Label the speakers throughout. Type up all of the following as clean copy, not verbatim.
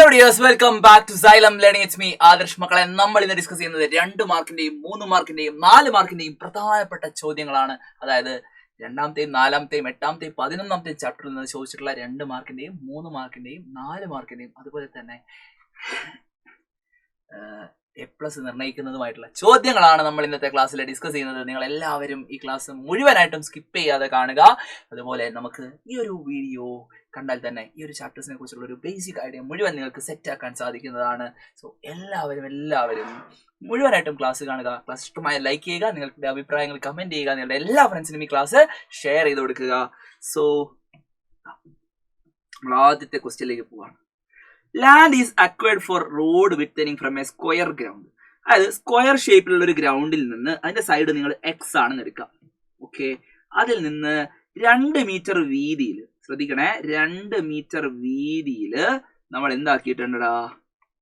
Speaker 1: Hello dears, welcome back to Xylem learning. It's me Adarsh. മക്കളെ, നമ്മൾ ഇന്ന് ഡിസ്കസ് ചെയ്യുന്നത് 2 മാർക്കിന്റെയും 3 മാർക്കിന്റെയും 4 മാർക്കിന്റെയും പ്രധാനപ്പെട്ട ചോദ്യങ്ങളാണ്. അതായത് 2ാമത്തെയും 4ാമത്തെയും 8ാമത്തെയും 11ാമത്തെയും ചാപ്റ്ററിൽ നിന്ന് ചോദിച്ചിട്ടുള്ള 2 മാർക്കിന്റെയും 3 മാർക്കിന്റെയും 4 മാർക്കിന്റെയും അതുപോലെ തന്നെ A+ നിർണ്ണയിക്കുന്നതുമായിട്ടുള്ള ചോദ്യങ്ങളാണ് നമ്മൾ ഇന്നത്തെ ക്ലാസ്സിൽ ഡിസ്കസ് ചെയ്യുന്നത്. നിങ്ങൾ എല്ലാവരും ഈ ക്ലാസ് മുഴുവനായിട്ടും സ്കിപ്പ് ചെയ്യാതെ കാണുക. അതുപോലെ നമുക്ക് ഈ ഒരു വീഡിയോ കണ്ടാൽ തന്നെ ഈ ഒരു ചാപ്റ്റേഴ്സിനെ കുറിച്ചുള്ള ഒരു ബേസിക് ഐഡിയ മുഴുവൻ നിങ്ങൾക്ക് സെറ്റ് ആക്കാൻ സാധിക്കുന്നതാണ്. സോ എല്ലാവരും മുഴുവനായിട്ടും ക്ലാസ് കാണുക. ക്ലാസ് ഇഷ്ടമായ ലൈക്ക് ചെയ്യുക, നിങ്ങളുടെ അഭിപ്രായങ്ങൾ കമന്റ് ചെയ്യുക, നിങ്ങളുടെ എല്ലാ ഫ്രണ്ട്സിനും ഈ ക്ലാസ് ഷെയർ ചെയ്ത് കൊടുക്കുക. സോ നമ്മൾ ആദ്യത്തെ ക്വസ്റ്റ്യനിലേക്ക് പോവാണ്. Land is acquired for road widening from a square ground. അതായത് സ്ക്വയർ ഷേപ്പിലുള്ള ഒരു ഗ്രൗണ്ടിൽ നിന്ന് അതിന്റെ സൈഡ് നിങ്ങൾ എക്സ് ആണെന്ന് എടുക്കാം. ഓക്കെ, അതിൽ നിന്ന് 2 മീറ്റർ വീതിയിൽ, ശ്രദ്ധിക്കണേ, 2 മീറ്റർ വീതിയിൽ നമ്മൾ എന്താക്കിയിട്ടുണ്ടടാ,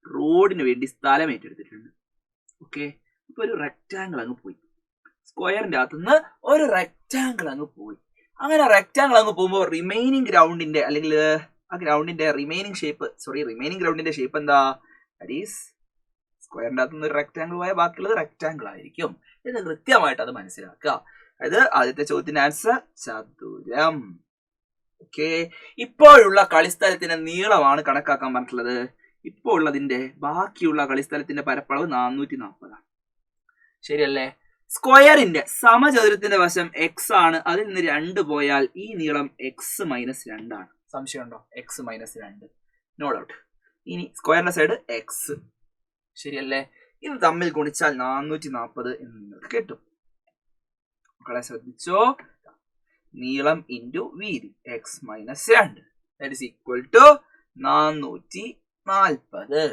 Speaker 1: റോഡിന് വേണ്ടി സ്ഥലം ഏറ്റെടുത്തിട്ടുണ്ട്. ഓക്കെ, ഇപ്പൊ ഒരു റെക്റ്റാങ്കിൾ അങ്ങ് പോയി, സ്ക്വയറിന്റെ അകത്തുനിന്ന് ഒരു റെക്റ്റാങ്കിൾ അങ്ങ് പോയി. അങ്ങനെ റെക്റ്റാങ്കിൾ അങ്ങ് പോകുമ്പോൾ റിമൈനിങ് ഗ്രൗണ്ടിന്റെ അല്ലെങ്കിൽ ആ ഗ്രൗണ്ടിന്റെ റിമൈനിങ് ഗ്രൗണ്ടിന്റെ ഷേപ്പ് എന്താ? ദാറ്റ് ഈസ് സ്ക്വയറിന്റെ അകത്തുനിന്ന് ഒരു റെക്റ്റാങ്കിൾ പോയാൽ ബാക്കിയുള്ളത് റെക്റ്റാങ്കിൾ ആയിരിക്കും എന്ന് കൃത്യമായിട്ട് അത് മനസ്സിലാക്കുക. അതായത് ആദ്യത്തെ ചോദ്യത്തിന്റെ ആൻസർ ചതുരം. ഓക്കെ, ഇപ്പോഴുള്ള കളിസ്ഥലത്തിന്റെ നീളമാണ് കണക്കാക്കാൻ പറഞ്ഞിട്ടുള്ളത്. ഇപ്പോൾ ഉള്ളതിന്റെ ബാക്കിയുള്ള കളിസ്ഥലത്തിന്റെ പരപ്പളവ് 440 ആണ്. ശരിയല്ലേ? സ്ക്വയറിന്റെ സമചതുരത്തിന്റെ വശം എക്സ് ആണ്. അതിൽ നിന്ന് 2 പോയാൽ ഈ നീളം x-2 ആണ്. സംശയമുണ്ടോ? x-2, no doubt. ഇനി സ്ക്വയറിന്റെ സൈഡ് എക്സ്, ശരിയല്ലേ? ഇത് തമ്മിൽ ഗുണിച്ചാൽ 440 എന്ന് നിങ്ങൾക്ക് കിട്ടും. മക്കളെ ശ്രദ്ധിച്ചോ, നീളം ഇൻറ്റു വീതി x-2 that is equal to 440.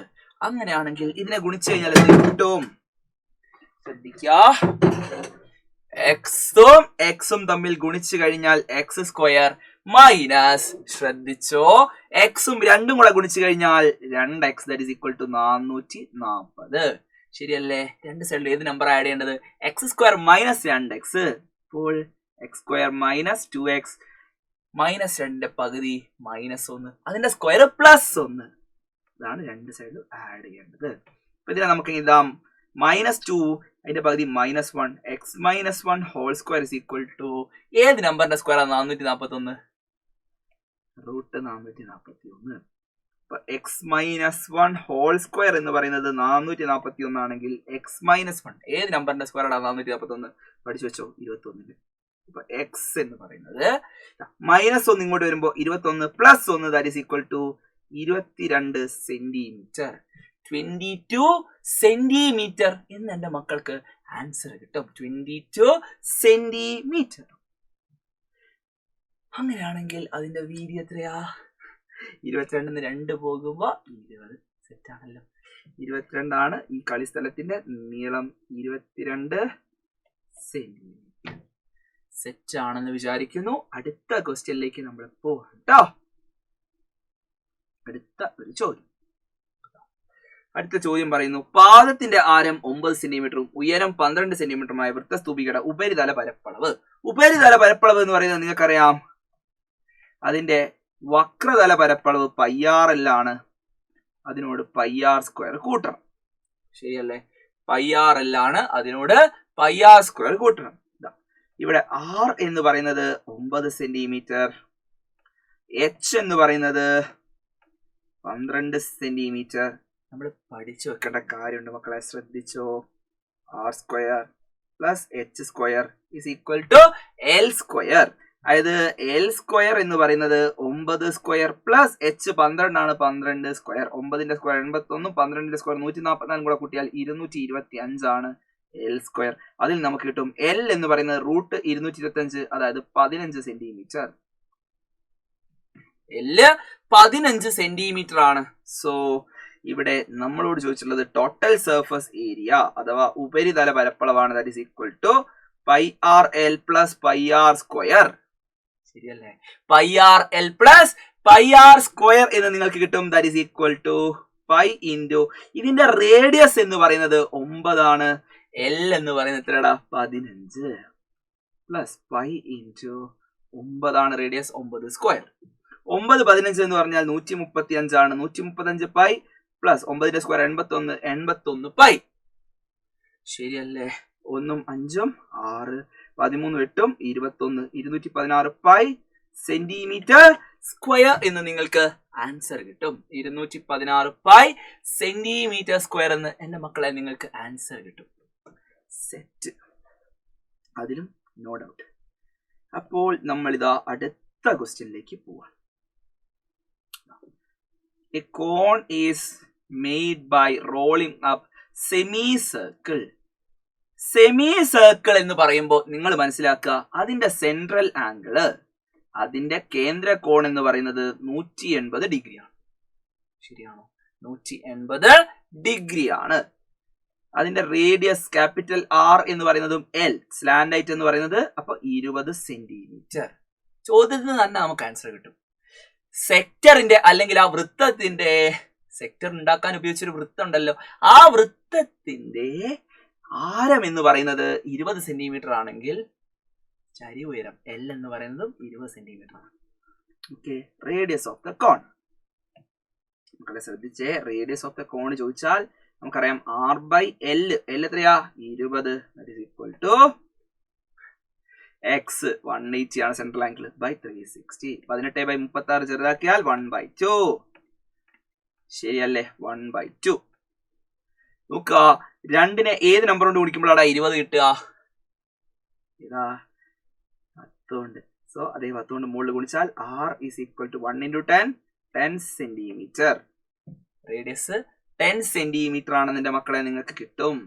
Speaker 1: അങ്ങനെയാണെങ്കിൽ ഇതിനെ ഗുണിച്ചു കഴിഞ്ഞാൽ എന്ത് കിട്ടും? ശ്രദ്ധിക്കുക, എക്സും തമ്മിൽ ഗുണിച്ചു കഴിഞ്ഞാൽ x² മൈനസ്, ശ്രദ്ധിച്ചോ, എക്സും 2ഉം കൂടെ ഗുണിച്ചു കഴിഞ്ഞാൽ 2x that is equal to 440. ശരിയല്ലേ? രണ്ട് സൈഡിൽ ഏത് നമ്പർ ആഡ് ചെയ്യേണ്ടത്? x² - 2x. ഇപ്പോൾ x² - 2x -2ന്റെ പകുതി -1, അതിന്റെ സ്ക്വയർ +1. ഇതാണ് രണ്ട് സൈഡിലും ആഡ് ചെയ്യേണ്ടത്. അപ്പൊ ഇതിനെ നമുക്ക് എഴുതാം -2 അതിന്റെ പകുതി -1 x-1 whole square is equal to ഏത് നമ്പറിന്റെ സ്ക്വയർ ആണ്? 441, √441. അപ്പൊ x-1 ഹോൾ സ്ക്വയർ എന്ന് പറയുന്നത് 441 ആണെങ്കിൽ x-1 ഏത് നമ്പറിന്റെ സ്ക്വയർ ആണ്? 441. പഠിച്ചു വെച്ചോ, 21. അപ്പൊ x എന്ന് പറയുന്നത് -1 ഇങ്ങോട്ട് വരുമ്പോ 21 + 1 that is equal to 22 centimetre. 22 centimetre എന്ന് എന്റെ മക്കൾക്ക് ആൻസർ കിട്ടും. 22 സെന്റിമീറ്റർ. അങ്ങനെയാണെങ്കിൽ അതിന്റെ വീതി എത്രയാ? 22 2 പോകുമ്പോ 20. സെറ്റാണല്ലോ. 22 ആണ് ഈ കളിസ്ഥലത്തിന്റെ നീളം. 22 സെന്റിമീറ്റർ. സെറ്റ് ആണെന്ന് വിചാരിക്കുന്നു. അടുത്ത ക്വസ്റ്റ്യനിലേക്ക് നമ്മൾ പോകാം കേട്ടോ. അടുത്ത ഒരു ചോദ്യം. അടുത്ത ചോദ്യം പറയുന്നു, പാദത്തിന്റെ ആരം 9 സെന്റിമീറ്ററും ഉയരം 12 സെന്റിമീറ്ററുമായ വൃത്തസ്തൂപികയുടെ ഉപരിതല പരപ്പളവ്. ഉപരിതല പരപ്പളവ് എന്ന് പറയുന്നത് നിങ്ങൾക്കറിയാം, അതിന്റെ വക്രതല പരപ്പളവ് πr ആണ്. അതിനോട് πr² കൂട്ടണം. ശരിയല്ലേ? πr ആണ്, അതിനോട് πr² കൂട്ടണം. ഇവിടെ r എന്ന് പറയുന്നത് 9 സെന്റിമീറ്റർ, h എന്ന് പറയുന്നത് 12 സെന്റിമീറ്റർ. നമ്മൾ പഠിച്ചു വെക്കേണ്ട കാര്യമുണ്ട് മക്കളെ, ശ്രദ്ധിച്ചോ. r² + h² is equal to l². അതായത് l² എന്ന് പറയുന്നത് 9² + h 12 ആണ്. 12², 9ന്റെ സ്ക്വയർ 81, 12ന്റെ സ്ക്വയർ 144 കൂടെ കൂട്ടിയാൽ 225 ആണ് l². അതിൽ നമുക്ക് കിട്ടും l എന്ന് പറയുന്നത് √225, അതായത് 15 സെന്റിമീറ്റർ. l 15 സെന്റിമീറ്റർ ആണ്. സോ ഇവിടെ നമ്മളോട് ചോദിച്ചിട്ടുള്ളത് ടോട്ടൽ സർഫസ് ഏരിയ അഥവാ ഉപരിതല പരപ്പളവാണ്. That is equal to πrl + πr². ശരിയല്ലേ? πrl + πr² എന്ന് നിങ്ങൾക്ക് കിട്ടും. That is equal to π into ഇതിന്റെ റേഡിയസ് എന്ന് പറയുന്നത് 9 ആണ്. l എന്ന് പറയുന്നത് എത്രടാ? 15 + π ഇൻറ്റു 9 ആണ് റേഡിയസ്. 9². 9 15 എന്ന് പറഞ്ഞാൽ 135 ആണ്. 135 പൈ പ്ലസ് 9ന്റെ സ്ക്വയർ 81 പൈ. ശരിയല്ലേ? 1ഉം 5ഉം 6, 13 8ഉം 21, 216 പൈ സെന്റിമീറ്റർ സ്ക്വയർ എന്ന് നിങ്ങൾക്ക് ആൻസർ കിട്ടും. 216 പൈ സെന്റിമീറ്റർ സ്ക്വയർ എന്ന് എന്റെ മക്കളെ നിങ്ങൾക്ക് ആൻസർ കിട്ടും. സെറ്റ്, അതിലും നോ ഡൗട്ട്. അപ്പോൾ നമ്മൾ ഇതാ അടുത്ത ക്വസ്റ്റ്യനിലേക്ക് പോവാം. A cone is made by rolling up semicircle. സെമിസർക്കിൾ എന്ന് പറയുമ്പോൾ നിങ്ങൾ മനസ്സിലാക്കുക, അതിന്റെ സെൻട്രൽ ആംഗിള്, അതിന്റെ കേന്ദ്ര കോൺ എന്ന് പറയുന്നത് 180 ഡിഗ്രിയാണ്. ശരിയാണോ? 180 ഡിഗ്രിയാണ്. അതിന്റെ റേഡിയസ് ക്യാപിറ്റൽ ആർ എന്ന് പറയുന്നതും എൽ, സ്ലാൻഡ് ഹൈറ്റ് എന്ന് പറയുന്നത് അപ്പൊ 20 സെന്റിമീറ്റർ. ചോദ്യത്തിന് തന്നെ നമുക്ക് ആൻസർ കിട്ടും. സെക്ടറിന്റെ അല്ലെങ്കിൽ ആ വൃത്തത്തിന്റെ, സെക്ടർ ഉണ്ടാക്കാൻ ഉപയോഗിച്ചൊരു വൃത്തം ഉണ്ടല്ലോ, ആ വൃത്തത്തിന്റെ ആരം എന്ന് പറയുന്നത് 20 സെന്റിമീറ്റർ ആണെങ്കിൽ ചരി ഉയരം എൽ എന്ന് പറയുന്നതും 20 സെന്റിമീറ്റർ ആണ്. ഓക്കെ, റേഡിയസ് ഓഫ് ദ കോൺ. മക്കളെ ശ്രദ്ധിച്ചേ, റേഡിയസ് ഓഫ് ദ കോൺ ചോദിച്ചാൽ നമുക്കറിയാം ആർ ബൈ എൽ. എൽ എത്രയാ? 20. That is equal to x 180 ആണ് സെൻട്രൽ ആംഗിൾ ബൈ 360. 18/36 ചെറുതാക്കിയാൽ 1/2. ശരിയല്ലേ? 1/2. നോക്കുക, 2നെ ഏത് നമ്പർ കൊണ്ട് ഗുണിക്കുമ്പോഴാണ് 20 കിട്ടുക? ഇതാ 10 കൊണ്ട്. സോ അതേ 10 കൊണ്ട് മുകളിൽ ഗുണിച്ചാൽ R is equal to 1 × 10, 10 centimetre. Radius 10 centimetre ആണെന്ന് എന്റെ മക്കളെ നിങ്ങൾക്ക് കിട്ടും.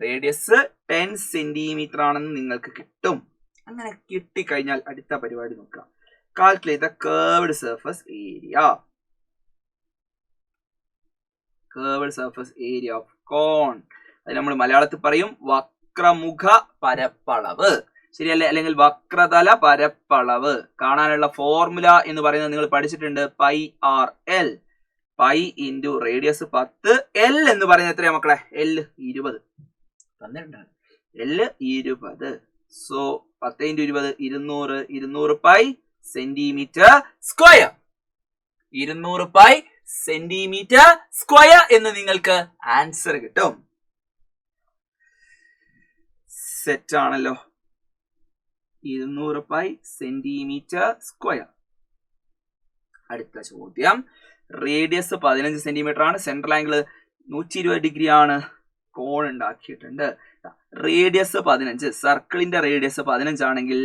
Speaker 1: റേഡിയസ് 10 സെന്റിമീറ്റർ ആണെന്ന് നിങ്ങൾക്ക് കിട്ടും. അങ്ങനെ കിട്ടിക്കഴിഞ്ഞാൽ അടുത്ത പരിപാടി നോക്കാം. Calculate the curved surface area. Curved surface area of cone. അത് നമ്മൾ മലയാളത്തിൽ പറയും വക്രമുഖ പരപ്പളവ്. ശരിയല്ലേ? അല്ലെങ്കിൽ വക്രതല പരപ്പളവ്. കാണാനുള്ള ഫോർമുല എന്ന് പറയുന്നത് നിങ്ങൾ പഠിച്ചിട്ടുണ്ട്, pi R l. Pi into radius 10, l എന്ന് പറയുന്നത് എത്രയാ മക്കളെ? എൽ 20 തന്നിട്ടുണ്ടാണ്. L 20. So 10 × 20 200. 200 pi centimetre square. 200 pi centimetre square എന്ന് നിങ്ങൾക്ക് ആൻസർ കിട്ടും. സെറ്റ് ആണല്ലോ. 200 പൈ സെന്റിമീറ്റർ സ്ക്വയർ. അടുത്ത ചോദ്യം, റേഡിയസ് 15 സെന്റിമീറ്റർ ആണ്, സെൻട്രൽ ആംഗിൾ 120 ഡിഗ്രി ആണ്, കോൺ ഉണ്ടാക്കിയിട്ടുണ്ട്. റേഡിയസ് 15, സർക്കിളിന്റെ റേഡിയസ് 15 ആണെങ്കിൽ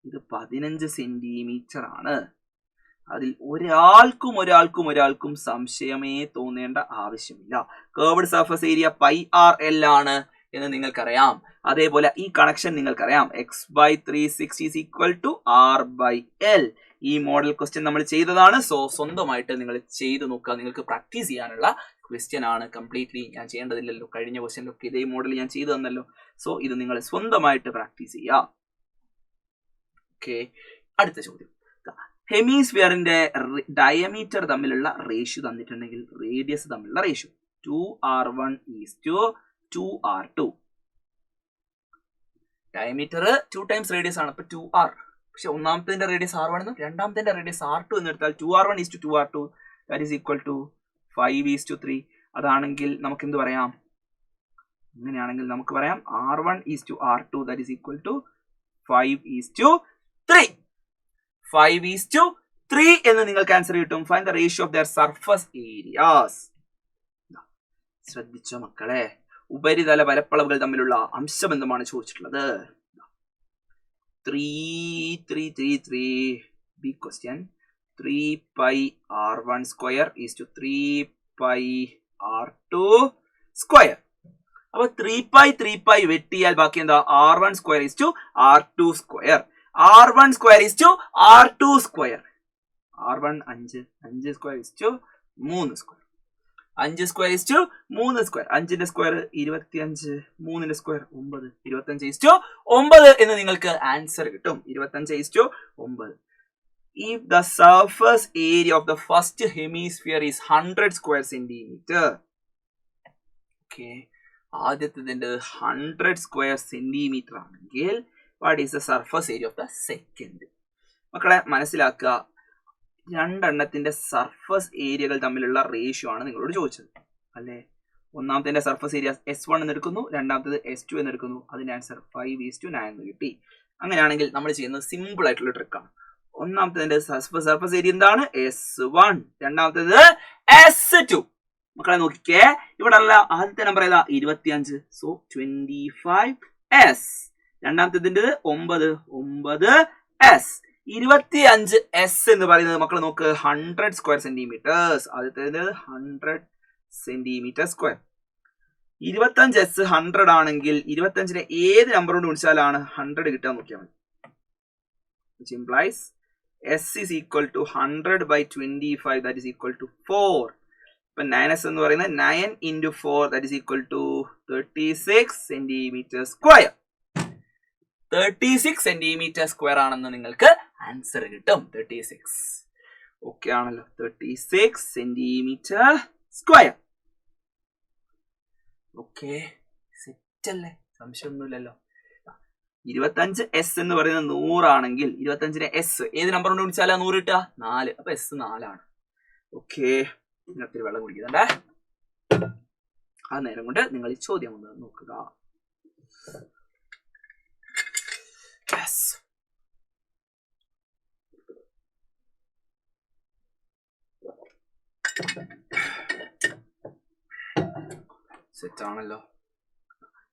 Speaker 1: ഇത് 15 സെന്റിമീറ്റർ ആണ്. അതിൽ ഒരാൾക്കും സംശയമേ തോന്നേണ്ട ആവശ്യമില്ല. Curved surface area pi R L ആണ് എന്ന് നിങ്ങൾക്കറിയാം. അതേപോലെ ഈ കണക്ഷൻ നിങ്ങൾക്കറിയാം, x/360 is equal to r/l. ഈ മോഡൽ ക്വസ്റ്റ്യൻ നമ്മൾ ചെയ്തതാണ്. സോ സ്വന്തമായിട്ട് നിങ്ങൾ ചെയ്ത് നോക്കുക. നിങ്ങൾക്ക് പ്രാക്ടീസ് ചെയ്യാനുള്ള ക്വസ്റ്റ്യൻ ആണ്. കംപ്ലീറ്റ്ലി ഞാൻ ചെയ്യേണ്ടതില്ലല്ലോ. കഴിഞ്ഞ ക്വസ്റ്റ്യനിലൊക്കെ ഇതേ മോഡൽ ഞാൻ ചെയ്തു തന്നല്ലോ. സോ ഇത് നിങ്ങൾ സ്വന്തമായിട്ട് പ്രാക്ടീസ് ചെയ്യുക. ഓക്കെ, അടുത്ത ചോദ്യം. ഹെമിസ്ഫിയറിന്റെ ഡയമീറ്റർ തമ്മിലുള്ള റേഷ്യോ തന്നിട്ടുണ്ടെങ്കിൽ റേഡിയസ് തമ്മിലുള്ള ratio 2r1 to 2r2. Diameter 2 times radius ആണ്, അപ്പൊ 2r. പക്ഷെ ഒന്നാമത്തെ റേഡിയസ് r1 എന്നും രണ്ടാമത്തെ റേഡിയസ് r2 എന്ന് എടുത്താൽ 2r1 to 2r2 that is equal to 5:3. അതാണെങ്കിൽ നമുക്ക് എന്ത് പറയാം? അങ്ങനെയാണെങ്കിൽ നമുക്ക് പറയാം r1 to r2 that is equal to 5:3. 5:3 എന്ന് നിങ്ങൾക്ക് ആൻസർ കിട്ടും. Find the ratio of there surface areas. ശ്രദ്ധിച്ചോ മക്കളെ, ഉപരിതല പരപ്പളവുകൾ തമ്മിലുള്ള അംശബന്ധമാണ് ചോദിച്ചിട്ടുള്ളത്. 3 big question. 3 pi r1 square is to 3 pi r2 square. അപ്പൊ 3 pi വെട്ടിയാൽ ബാക്കി എന്താ? r1 square is to r2 square. r1 square is to r2 square. r1 5 square is to 3 square. 5 square is to 3 square. 5ന്റെ square 25, 3ന്റെ square 9. 25 is to 9 എന്ന് നിങ്ങൾക്ക് answer കിട്ടും. 25 is to 9. If the surface area of the first hemisphere is 100 square centimeter. Okay. ആദ്യത്തേതിന്റെ 100 square centimeter ആണെങ്കിൽ what is the surface area of the second? മക്കളെ മനസ്സിലാക്കുക, രണ്ടെണ്ണത്തിന്റെ surface ഏരിയകൾ തമ്മിലുള്ള റേഷ്യോ ആണ് നിങ്ങളോട് ചോദിച്ചത് അല്ലേ. ഒന്നാമത്തെ സർഫസ് ഏരിയ S1 എന്ന് എടുക്കുന്നു, രണ്ടാമത്തേത് S2 എന്ന് എടുക്കുന്നു. അതിന്റെ ആൻസർ 5:9 എന്ന് കിട്ടി. അങ്ങനെയാണെങ്കിൽ നമ്മൾ ചെയ്യുന്നത് സിമ്പിൾ ആയിട്ടുള്ള ട്രിക്കാണ്. ഒന്നാമത്തെ സർഫസ് ഏരിയ എന്താണ്? S1. രണ്ടാമത്തേത് S2. മക്കളെ നോക്കിക്കേ, ഇവിടെ ഉള്ള ആദ്യത്തെ നമ്പർ ഏതാ? 25. So 25S. രണ്ടാമത്തേതിന്റെ 9S. 25S എന്ന് പറയുന്നത് മക്കൾ നോക്ക് 100 സ്ക്വയർ സെന്റിമീറ്റേഴ്സ്. ആദ്യത്തേത് 100 സെന്റിമീറ്റർ സ്ക്വയർ. 25S 100 ആണെങ്കിൽ 25നെ ഏത് നമ്പർ കൊണ്ട് ഗുണിച്ചാലാണ് 100 കിട്ടാൻ നോക്കിയാൽ മതി. which implies S is equal to 100/25, that is equal to 4. ഇപ്പൊ 9S എന്ന് പറയുന്നത് 9 into 4, that is equal to 36 centimeter square. 36 centimeter square ആണെന്ന് നിങ്ങൾക്ക് ആൻസർ കിട്ടും. 36 ഓക്കെ ആണല്ലോ. 36 centimeter square. ഓക്കെ, സെറ്റ് അല്ലേ? സംശയമൊന്നുമില്ലല്ലോ. 25S എന്ന് പറയുന്നത് 100 ആണെങ്കിൽ 25നെ S ഏത് നമ്പർ കൊണ്ട് വിളിച്ചാലാ 100 കിട്ടുക? 4. അപ്പൊ S 4 ആണ്. ഓക്കെ, ഇത്തിരി വെള്ളം കുടിക്കുന്നുണ്ടേ. ആ നേരം കൊണ്ട് നിങ്ങൾ ഈ ചോദ്യം ഒന്ന് നോക്കുക. സെറ്റ് ആണല്ലോ.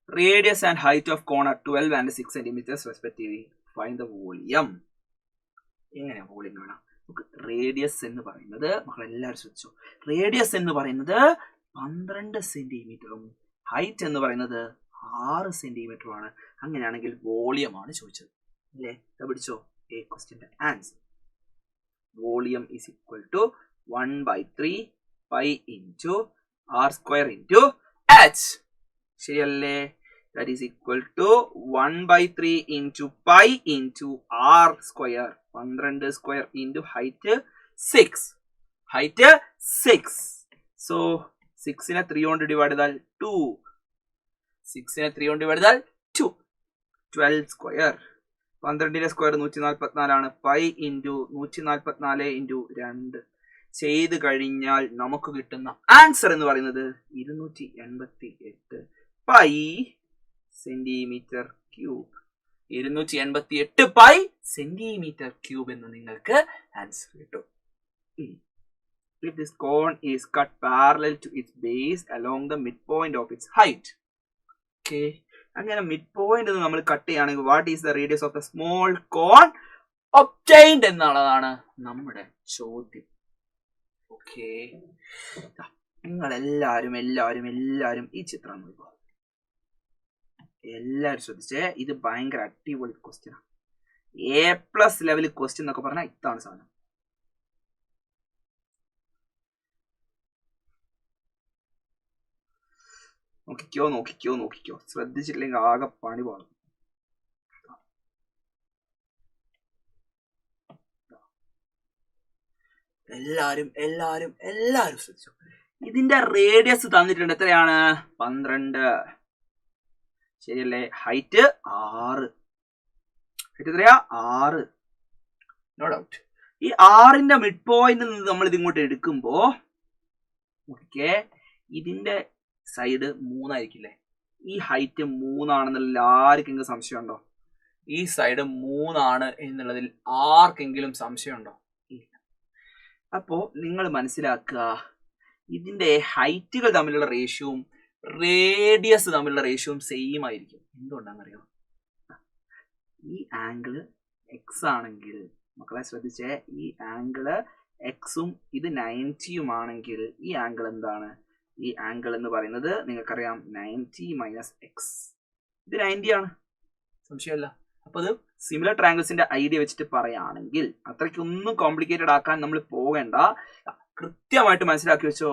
Speaker 1: Radius and height of cone are 12 and 6 centimeters respectively. Find the volume. എങ്ങനെയാ വോളിയം കാണാം? നമുക്ക് റേഡിയസ് എന്ന് പറയുന്നത്, മക്കൾ എല്ലാവരും ശ്രദ്ധിച്ചു, റേഡിയസ് എന്ന് പറയുന്നത് 12 സെന്റിമീറ്ററും ഹൈറ്റ് എന്ന് പറയുന്നത് 6 സെന്റിമീറ്ററുമാണ്. അങ്ങനെയാണെങ്കിൽ വോളിയം ആണ് ചോദിച്ചത് അല്ലേ? പിടിച്ചോ എ ക്വസ്റ്റ്യന്റെ answer. Volume is equal to 1/3 pi into R square into H. ശരിയല്ലേ? That is equal to 1/3 into pi into R square. 12 square into height 6. Height 6. So 6നെ 3 കൊണ്ട് ഡിവൈഡ് ചെയ്താൽ 2. 6നെ 3 കൊണ്ട് ഡിവൈഡ് ചെയ്താൽ 2. 12 സ്ക്വയർ. 12ന്റെ സ്ക്വയർ 144 ആണ്. പൈ ഇൻറ്റു 144 ഇൻറ്റു 2 ചെയ്ത് കഴിഞ്ഞാൽ നമുക്ക് കിട്ടുന്ന ആൻസർ എന്ന് പറയുന്നത് 288 pi centimetre cube. 288 pi centimetre cube എന്ന് നിങ്ങൾക്ക് ആൻസർ കിട്ടും. If this cone is cut parallel to its base along the midpoint of its height. Okay, അങ്ങനെ മിഡ് പോയിന്റ് നമ്മൾ കട്ട് ചെയ്യുകയാണെങ്കിൽ what is the radius of the small cone obtained എന്നുള്ളതാണ് നമ്മുടെ ചോദ്യം. Okay, നിങ്ങൾ എല്ലാവരും ഈ ചിത്രം നോക്കുക. എല്ലാവരും ശ്രദ്ധിച്ചേ, ഇത് ഭയങ്കര അടിപൊളി ക്വസ്റ്റ്യൻ ആണ്. A+ ലെവൽ ക്വസ്റ്റ്യൻ എന്നൊക്കെ പറഞ്ഞാൽ ഇതാണ് സാധനം. നോക്കിക്കോ ശ്രദ്ധിച്ചിട്ടില്ലെങ്കിൽ ആകെ പണി പോകും. എല്ലാരും ശ്രദ്ധിച്ചു. ഇതിന്റെ റേഡിയസ് തന്നിട്ടുണ്ട്. എത്രയാണ്? 12. ശരിയല്ലേ? ഹൈറ്റ് 6. ഹൈറ്റ് എത്രയാ? 6. No doubt. ഈ 6ന്റെ മിഡ് പോയിന്റ് നിന്ന് നമ്മൾ ഇത് ഇങ്ങോട്ട് എടുക്കുമ്പോ ഓക്കെ, ഇതിന്റെ സൈഡ് 3 ആയിരിക്കില്ലേ? ഈ ഹൈറ്റ് 3 ആണെന്നുള്ള ആർക്കെങ്കിലും സംശയം ഉണ്ടോ? ഈ സൈഡ് 3 ആണ് എന്നുള്ളതിൽ ആർക്കെങ്കിലും സംശയം ഉണ്ടോ? അപ്പോ നിങ്ങൾ മനസ്സിലാക്കുക, ഇതിന്റെ ഹൈറ്റുകൾ തമ്മിലുള്ള റേഷ്യോയും റേഡിയസ് തമ്മിലുള്ള റേഷ്യോയും സെയിം ആയിരിക്കും. എന്തുകൊണ്ടാണെന്നറിയോ? ഈ ആംഗിള് എക്സ് ആണെങ്കിൽ, മക്കളെ ശ്രദ്ധിച്ചേ, ഈ ആംഗിള് എക്സും ഇത് 90 ആണെങ്കിൽ ഈ ആംഗിൾ എന്താണ്? ഈ ആംഗിൾ എന്ന് പറയുന്നത് നിങ്ങൾക്കറിയാം 90 - x. ഇത് 90 ആണ്, സംശയമല്ല. അപ്പൊ അത് സിമിലർ ട്രയാങ്കിൾസിന്റെ ഐഡിയ വെച്ചിട്ട് പറയുകയാണെങ്കിൽ അത്രയ്ക്കൊന്നും കോംപ്ലിക്കേറ്റഡ് ആക്കാൻ നമ്മൾ പോകേണ്ട. കൃത്യമായിട്ട് മനസ്സിലാക്കി വെച്ചോ.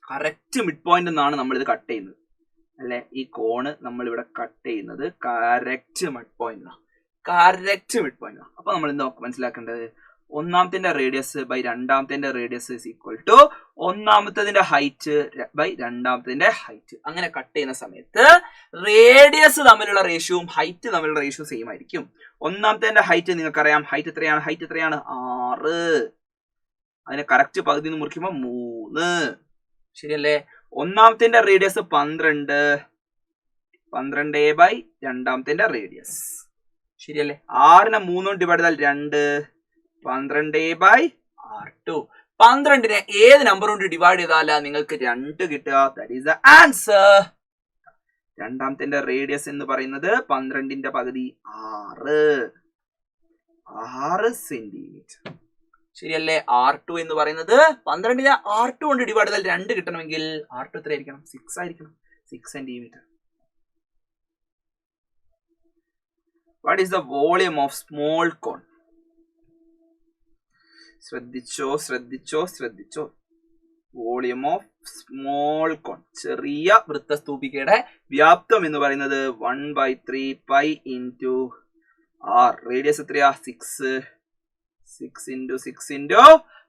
Speaker 1: കറക്റ്റ് മിഡ് പോയിന്റ് എന്നാണ് നമ്മൾ ഇത് കട്ട് ചെയ്യുന്നത് അല്ലെ? ഈ കോണ് നമ്മൾ ഇവിടെ കട്ട് ചെയ്യുന്നത് കറക്റ്റ് മിഡ് പോയിന്റ്. അപ്പൊ നമ്മൾ എന്താ മനസ്സിലാക്കേണ്ടത്? ഒന്നാമത്തെ റേഡിയസ് ബൈ രണ്ടാമത്തെ റേഡിയസ് ഈസ് ഈക്വൽ ടു ഒന്നാമത്തതിന്റെ ഹൈറ്റ് ബൈ രണ്ടാമത്തതിന്റെ ഹൈറ്റ്. അങ്ങനെ കട്ട് ചെയ്യുന്ന സമയത്ത് റേഡിയസ് തമ്മിലുള്ള റേഷ്യോയും ഹൈറ്റ് തമ്മിലുള്ള റേഷ്യോ സെയിം ആയിരിക്കും. ഒന്നാമത്തെ ഹൈറ്റ് നിങ്ങൾക്കറിയാം. ഹൈറ്റ് എത്രയാണ്? 6. അതിനെ കറക്റ്റ് പകുതി നിന്ന് മുറിക്കുമ്പോൾ 3. ശരിയല്ലേ? ഒന്നാമത്തെ റേഡിയസ് 12. 12 ബൈ രണ്ടാമത്തെ റേഡിയസ്. ശരിയല്ലേ? 6നെ 3 കൊണ്ട് ഡിവൈഡ് ചെയ്താൽ 2. 12 ബൈ 6. 12നെ ഏത് നമ്പർ കൊണ്ട് ഡിവൈഡ് ചെയ്താലാ നിങ്ങൾക്ക് 2 കിട്ടുക? That is the answer. രണ്ടാമത്തെ റേഡിയസ് എന്ന് പറയുന്നത് 12ന്റെ പകുതി 6 സെന്റിമീറ്റർ. ശരിയല്ലേ? R2 എന്ന് പറയുന്നത് 12നെ R2 കൊണ്ട് ഡിവൈഡ് ചെയ്താൽ 2 കിട്ടണമെങ്കിൽ R2 എത്രയായിരിക്കണം? 6 ആയിരിക്കണം. 6 centimetre. What is the volume of small cone? ശ്രദ്ധിച്ചോ. വോളിയം ഓഫ് സ്മോൾ കോൺ, ചെറിയ വൃത്തസ്തൂപികയുടെ വ്യാപ്തം എന്ന് പറയുന്നത് 1/3 പൈ ഇൻറ്റു R. റേഡിയസ് എത്രയാ? 6. 6 × 6 ×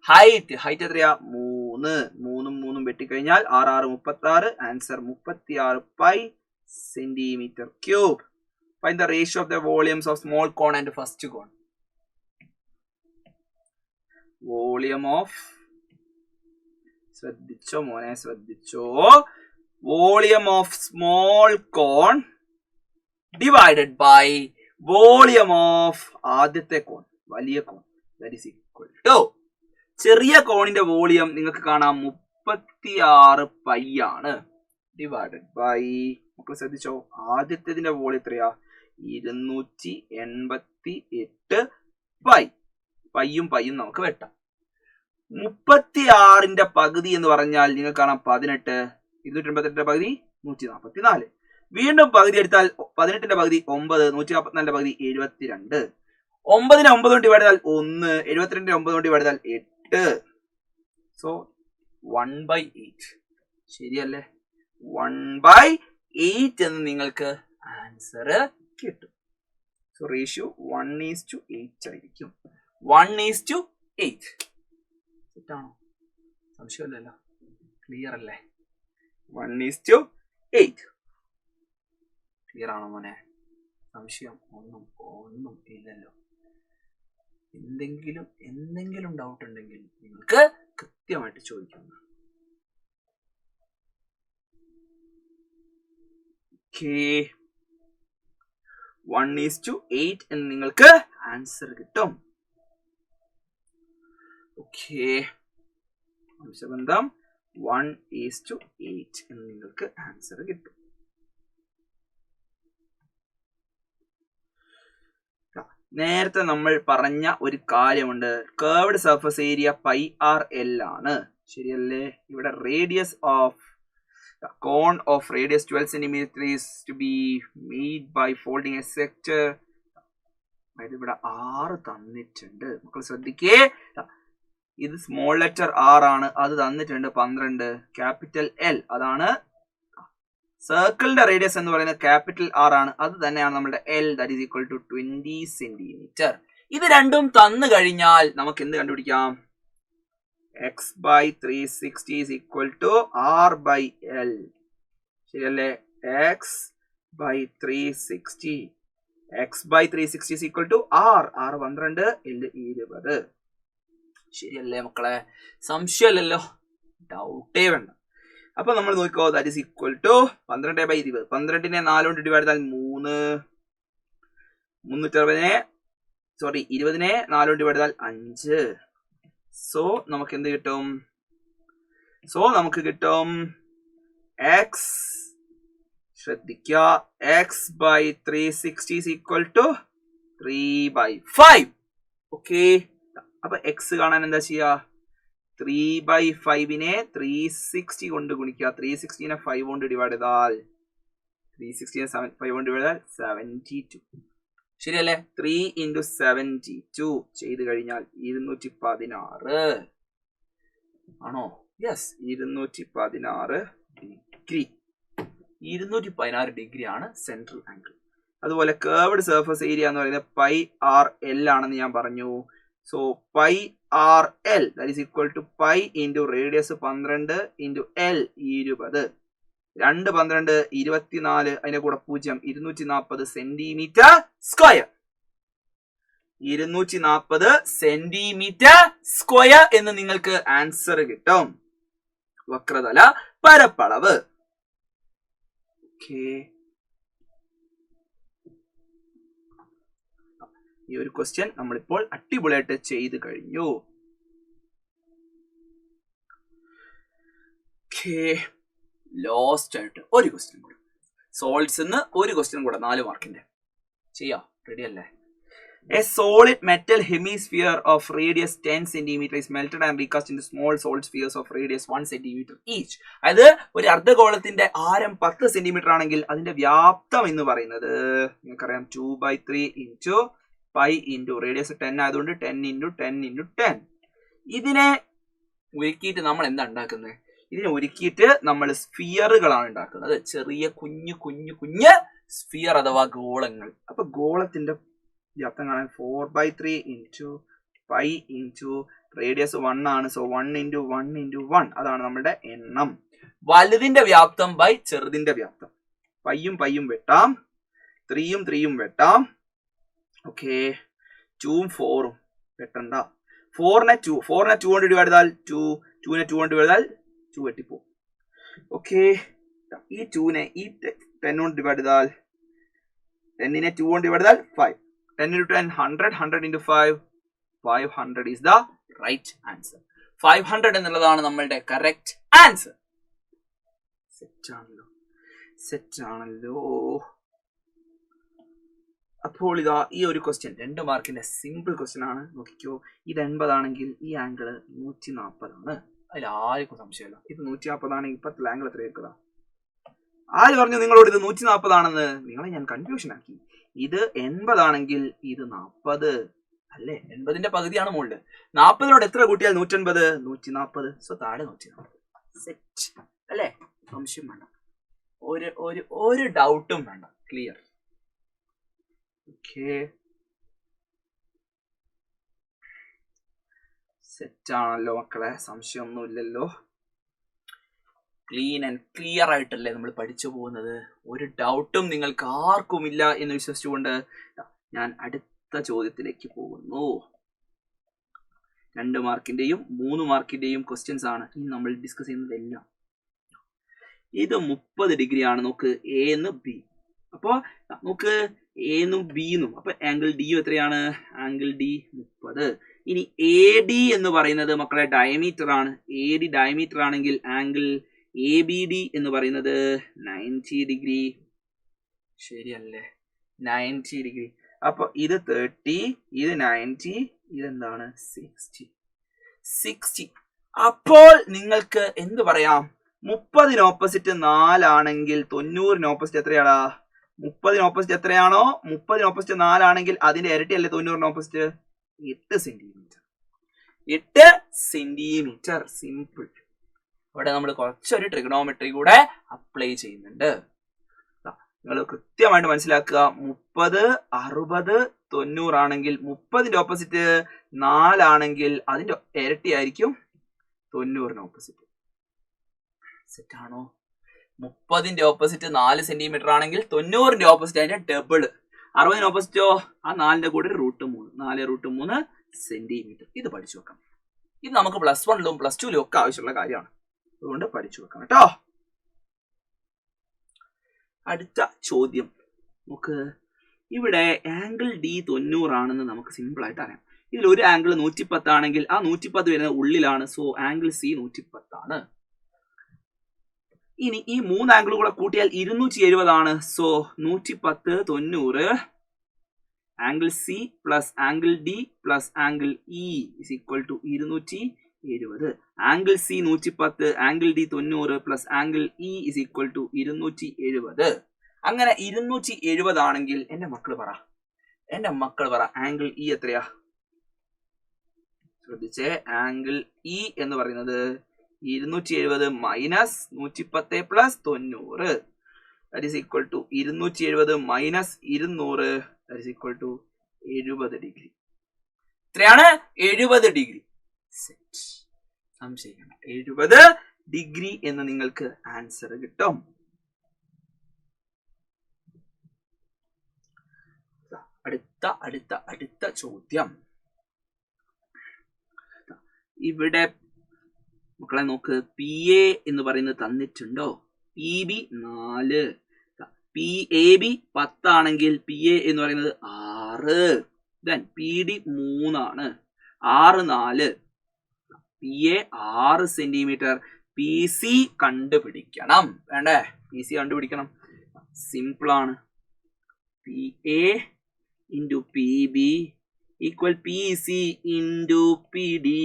Speaker 1: ഹൈറ്റ് എത്രയാ? 3. 3 വെട്ടിക്കഴിഞ്ഞാൽ 6 36. Answer 36 pi centimetre cube. Find the ratio of the volumes of small cone and first cone. Volume of volume of small cone divided by volume of ആദ്യത്തെ കോൺ, വലിയ കോൺ. That is equal to ചെറിയ കോണിന്റെ volume നിങ്ങൾക്ക് കാണാം 36 pi ആണ്. Divided by മക്കൾ ശ്രദ്ധിച്ചോ, ആദ്യത്തേതിന്റെ volume എത്രയാ? 288 പൈ. പയ്യും നമുക്ക് വെട്ടാം. 36ന്റെ പകുതി എന്ന് പറഞ്ഞാൽ നിങ്ങൾക്ക് കാണാം 18. 288ന്റെ പകുതി 144. വീണ്ടും പകുതി എടുത്താൽ 18ന്റെ പകുതി 9. 144ന്റെ പകുതി 72. 9നെ 9 കൊണ്ട് ഡിവൈഡ് ചെയ്താൽ 1. 72ന്റെ 9 കൊണ്ട് ഡിവൈഡ് ചെയ്താൽ 8. സോ 1/8. ശരിയല്ലേ? 1/8 എന്ന് നിങ്ങൾക്ക് ആൻസർ കിട്ടും. സോ റേഷ്യോ 1:8 ആയിരിക്കും. 1:8. തെറ്റാണോ? സംശയമില്ലല്ലോ. ക്ലിയർ അല്ലേ? 1:8. ക്ലിയർ ആണോ മോനെ? സംശയം ഒന്നും ഇല്ലല്ലോ. എന്തെങ്കിലും ഡൗട്ട് ഉണ്ടെങ്കിൽ നിങ്ങൾക്ക് കൃത്യമായിട്ട് ചോദിക്കാം. ഓക്കേ, 1:8 എന്ന് നിങ്ങൾക്ക് ആൻസർ കിട്ടും. ഓക്കേ, അംശബന്ധം 1:8 എന്ന് നിങ്ങൾക്ക് ആൻസർ കിട്ടും. നേരത്തെ നമ്മൾ പറഞ്ഞ ഒരു കാര്യമുണ്ട്. കർവ്ഡ് സർഫസ് ഏരിയ πr_L ആണ്. ശരിയല്ലേ? ഇവിടെ radius of cone of radius 12 cm is to be made by folding a sector. ഇവിടെ 6 തന്നിട്ടുണ്ട്. മക്കൾ ശ്രദ്ധിക്കേ, ഇത് സ്മോൾ ലെറ്റർ R ആണ്, അത് തന്നിട്ടുണ്ട് 12. ക്യാപിറ്റൽ L അതാണ് സർക്കിളിന്റെ റേഡിയസ് എന്ന് പറയുന്നത് ക്യാപിറ്റൽ R ആണ്, അത് തന്നെയാണ് നമ്മുടെ L. That is equal to 20 centimetre. ഇത് രണ്ടും തന്നു കഴിഞ്ഞാൽ നമുക്ക് എന്ത് കണ്ടുപിടിക്കാം? x/360 is equal to R/L. ശരിയല്ലേ? x/360 is equal to R. R 12, L 20. ശരിയല്ലേ മക്കളെ? സംശയമല്ലല്ലോ, ഡൗട്ടേ വേണ്ട. അപ്പൊ നമ്മൾ നോക്കിക്കോ, ദാറ്റ് ഈസ് ഈക്വൽ ടു 12/20. 12നെ 4 കൊണ്ട് ഡിവൈഡ് ചെയ്താൽ 3. 20നെ 4 കൊണ്ട് ഡിവൈഡ് ചെയ്താൽ 5. സോ നമുക്ക് എന്ത് കിട്ടും? നമുക്ക് കിട്ടും x, ശ്രദ്ധിക്കുക, x/360 is equal to 3/5. Okay, അപ്പൊ x കാണാൻ എന്താ ചെയ്യാ? 3/5നെ 360 കൊണ്ട് ഗുണിക്കുക. 360നെ 5 കൊണ്ട് ഡിവൈഡ് ചെയ്താൽ 5 കൊണ്ട് ഡിവൈഡ് ചെയ്താൽ 72. ശരിയല്ലേ? 3 × 72 ചെയ്ത് കഴിഞ്ഞാൽ 216 ആണോ? Yes, 216 degree. 216 ഡിഗ്രി ആണ് സെൻട്രൽ ആംഗിൾ. അതുപോലെ കർവ്ഡ് സർഫസ് ഏരിയ എന്ന് പറയുന്നത് πr_L ആണെന്ന് ഞാൻ പറഞ്ഞു. So πr R L that is equal to pi into radius 12 into L 20. 2 12 24 അതിന്റെ കൂടെ 0 240 സെന്റിമീറ്റർ സ്ക്വയർ. 240 സെന്റിമീറ്റർ സ്ക്വയർ എന്ന് നിങ്ങൾക്ക് ആൻസർ കിട്ടും. വക്രതല പരപ്പളവ്. ഈ ഒരു ക്വസ്റ്റ്യൻ നമ്മളിപ്പോൾ അടിപൊളിയായിട്ട് ചെയ്ത് കഴിഞ്ഞു. ലോസ്റ്റ് ആയിട്ട് ഒരു ക്വസ്റ്റ്യൻ കൂടെ, സോൾട്സ് ഒരു ക്വസ്റ്റ്യൻ കൂടെ 4 മാർക്കിന്റെ ചെയ്യാം. റെഡി അല്ലേ? A solid metal hemisphere of radius 10 cm is melted and recast into small solid spheres of radius 1 cm each. അതായത് ഒരു അർദ്ധഗോളത്തിന്റെ ആരം 10 സെന്റിമീറ്റർ ആണെങ്കിൽ അതിന്റെ വ്യാപ്തം എന്ന് പറയുന്നത് നിങ്ങൾക്കറിയാം 2/3 ഇൻറ്റു പൈ ഇൻറ്റു റേഡിയസ് 10 ആയതുകൊണ്ട് 10 ഇൻറ്റു 10 ഇൻറ്റു 10. ഇതിനെ ഒരുക്കിയിട്ട് നമ്മൾ എന്താ ഉണ്ടാക്കുന്നത്? ഇതിനെ ഒരുക്കിയിട്ട് നമ്മൾ സ്ഫിയറുകളാണ് ഉണ്ടാക്കുന്നത്. ചെറിയ കുഞ്ഞു കുഞ്ഞു കുഞ്ഞ് സ്ഫിയർ അഥവാ ഗോളങ്ങൾ. അപ്പൊ ഗോളത്തിന്റെ വ്യാപ്തം കാണാൻ 4/3 ഇൻറ്റു പൈ ഇൻറ്റു റേഡിയസ് 1 ആണ്. സോ 1 ഇൻറ്റു 1 ഇൻറ്റു 1 അതാണ് നമ്മുടെ എണ്ണം. വലുതിന്റെ വ്യാപ്തം ബൈ ചെറുതിന്റെ വ്യാപ്തം. പൈയും പൈയും വെട്ടാം, 3യും 3യും വെട്ടാം. ഓക്കെ, 2ഉം 4ഉം വെട്ടണ്ട. 4നെ 2 കൊണ്ട് ഡിവൈഡ് ചെയ്താൽ 2നെ 2 കൊണ്ട് ഡിവൈഡ് ചെയ്താൽ 2 വെട്ടിപ്പോ. ഓക്കെ, ഈ 2നെ ഈ 10 കൊണ്ട് ഡിവൈഡ് ചെയ്താൽ 10നെ 2 കൊണ്ട് ഡിവൈഡ് ചെയ്താൽ 5. 10 into 10, 100. 100 into 5, 500 is the right answer. 500 എന്നുള്ളതാണ് നമ്മളുടെ കറക്റ്റ് ആൻസർ. സെറ്റ് ആണല്ലോ. അപ്പോൾ ഇതാ ഈ ഒരു ക്വസ്റ്റ്യൻ 2 മാർക്കിന്റെ സിമ്പിൾ ക്വസ്റ്റ്യൻ ആണ്. നോക്കിക്കോ, ഇത് 80 ആണെങ്കിൽ ഈ ആംഗിൾ 140 ആണ്. അതിൽ ആർക്കും സംശയമില്ല. ഇത് 140 ആണെങ്കിൽ ഇപ്പത്തെ ആംഗിൾ എത്ര ആയിരിക്കുക? ആര് പറഞ്ഞു നിങ്ങളോട് ഇത് 140 ആണെന്ന്? നിങ്ങളെ ഞാൻ കൺഫ്യൂഷൻ ആക്കി. ഇത് 80 ആണെങ്കിൽ ഇത് 40 അല്ലേ? 80ന്റെ പകുതിയാണ് മുകളിൽ. 40നോട് എത്ര കൂട്ടിയാൽ 180? 140. സോ താഴെ 140. സെറ്റ് അല്ലേ? സംശയം വേണ്ട, ഒരു ഡൗട്ടും വേണ്ട. ക്ലിയർ? ഓക്കെ, സെറ്റ് ആണല്ലോ മക്കളെ, സംശയമൊന്നുമില്ലല്ലോ. ക്ലീൻ ആൻഡ് ക്ലിയർ ആയിട്ടല്ലേ നമ്മൾ പഠിച്ചു പോകുന്നത്. ഒരു ഡൗട്ടും നിങ്ങൾക്ക് ആർക്കുമില്ല എന്ന് വിശ്വസിച്ചുകൊണ്ട് ഞാൻ അടുത്ത ചോദ്യത്തിലേക്ക് പോകുന്നു. 2 മാർക്കിന്റെയും 3 മാർക്കിന്റെയും ക്വസ്റ്റ്യൻസ് ആണ് ഇനി നമ്മൾ ഡിസ്കസ് ചെയ്യുന്നതെല്ലാം. ഇത് 30 ഡിഗ്രി ആണ്. നോക്ക്, എ എന്ന് ബി. അപ്പോ നോക്ക്, എ എന്നും ബി എന്നും. അപ്പൊ ആംഗിൾ ഡി എത്രയാണ്? Angle D 30. ഇനി എ ഡി എന്ന് പറയുന്നത് മക്കളെ ഡയമീറ്റർ ആണ്. എ ഡി ഡയമീറ്റർ ആണെങ്കിൽ ആംഗിൾ എ ബി ഡി എന്ന് പറയുന്നത് 90 ഡിഗ്രി. ശരിയല്ലേ? 90 ഡിഗ്രി. അപ്പൊ ഇത് 30, ഇത് 90, ഇതെന്താണ്? 60. അപ്പോൾ നിങ്ങൾക്ക് എന്ത് പറയാം? 30 ഓപ്പോസിറ്റ് 4 ആണെങ്കിൽ 90 ഓപ്പോസിറ്റ് എത്രയാടാ? 30 ഓപ്പോസിറ്റ് എത്രയാണോ 30 ഓപ്പോസിറ്റ് 4 ആണെങ്കിൽ അതിന്റെ ഇരട്ടിയല്ലേ 90 ഓപ്പോസിറ്റ്? 8 സെന്റിമീറ്റർ. 8 സെന്റിമീറ്റർ. സിമ്പിൾ. ഇവിടെ നമ്മൾ കുറച്ചൊരു ട്രിഗണോമെട്രി കൂടെ അപ്ലൈ ചെയ്യുന്നുണ്ട്. നിങ്ങൾ കൃത്യമായിട്ട് മനസ്സിലാക്കുക. 30, 60, 90 ആണെങ്കിൽ 30ന്റെ ഓപ്പോസിറ്റ് 4 ആണെങ്കിൽ അതിന്റെ ഇരട്ടി ആയിരിക്കും 90 ഓപ്പോസിറ്റ്. സെറ്റ് ആണോ? 30ന്റെ ഓപ്പോസിറ്റ് 4 സെന്റിമീറ്റർ ആണെങ്കിൽ 90ന്റെ ഓപ്പോസിറ്റ് അതിന്റെ ഡബിൾ. 60ന്റെ ഓപ്പോസിറ്റോ ആ 4ന്റെ കൂടെ √3. 4√3 സെന്റിമീറ്റർ. ഇത് പഠിച്ചു വെക്കാം. ഇത് നമുക്ക് +1ലും +2ലും ഒക്കെ ആവശ്യമുള്ള കാര്യമാണ്. അതുകൊണ്ട് പഠിച്ചു വെക്കാം കേട്ടോ. അടുത്ത ചോദ്യം നമുക്ക്. ഇവിടെ ആംഗിൾ ഡി 90 ആണെന്ന് നമുക്ക് സിമ്പിൾ ആയിട്ട് അറിയാം. ഇതിൽ ഒരു ആംഗിൾ 110 ആണെങ്കിൽ ആ 110 വരുന്നത് ഉള്ളിലാണ്. സോ ആംഗിൾ സി 110 ആണ്. ഇനി ഈ 3 ആംഗിൾ കൂടെ കൂട്ടിയാൽ 270 ആണ്. So 110, 90 angle C plus angle D plus angle E is equal to 270. Angle C 110, angle D 90 plus angle E is equal to 270. അങ്ങനെ 270 ആണെങ്കിൽ എന്റെ മക്കൾ പറ ആംഗിൾ ഇ എത്രയാ? ശ്രദ്ധിച്ചേ, ആംഗിൾ ഇ എന്ന് പറയുന്നത് 270 minus 110 plus 90 that is equal to 270 minus 200 that is equal to 70 degree. എത്രയാണ്? 70 ഡിഗ്രി. സെറ്റ്. സംശയിക്കണം, 70 ഡിഗ്രി എന്ന് നിങ്ങൾക്ക് ആൻസർ കിട്ടും. അടുത്ത ചോദ്യം. ഇവിടെ മക്കളെ നോക്ക്, പി എ എന്ന് പറയുന്നത് തന്നിട്ടുണ്ടോ? പി ബി 4, എ ബി 10 ആണെങ്കിൽ പി എ എന്ന് പറയുന്നത് 6, ദെൻ പി ഡി 3 ആണ്, 6 4, P A 6 centimetre. P C കണ്ടുപിടിക്കണം, വേണ്ടേ? പി സി കണ്ടുപിടിക്കണം, സിമ്പിൾ ആണ്. P A into P B equal P C into P D.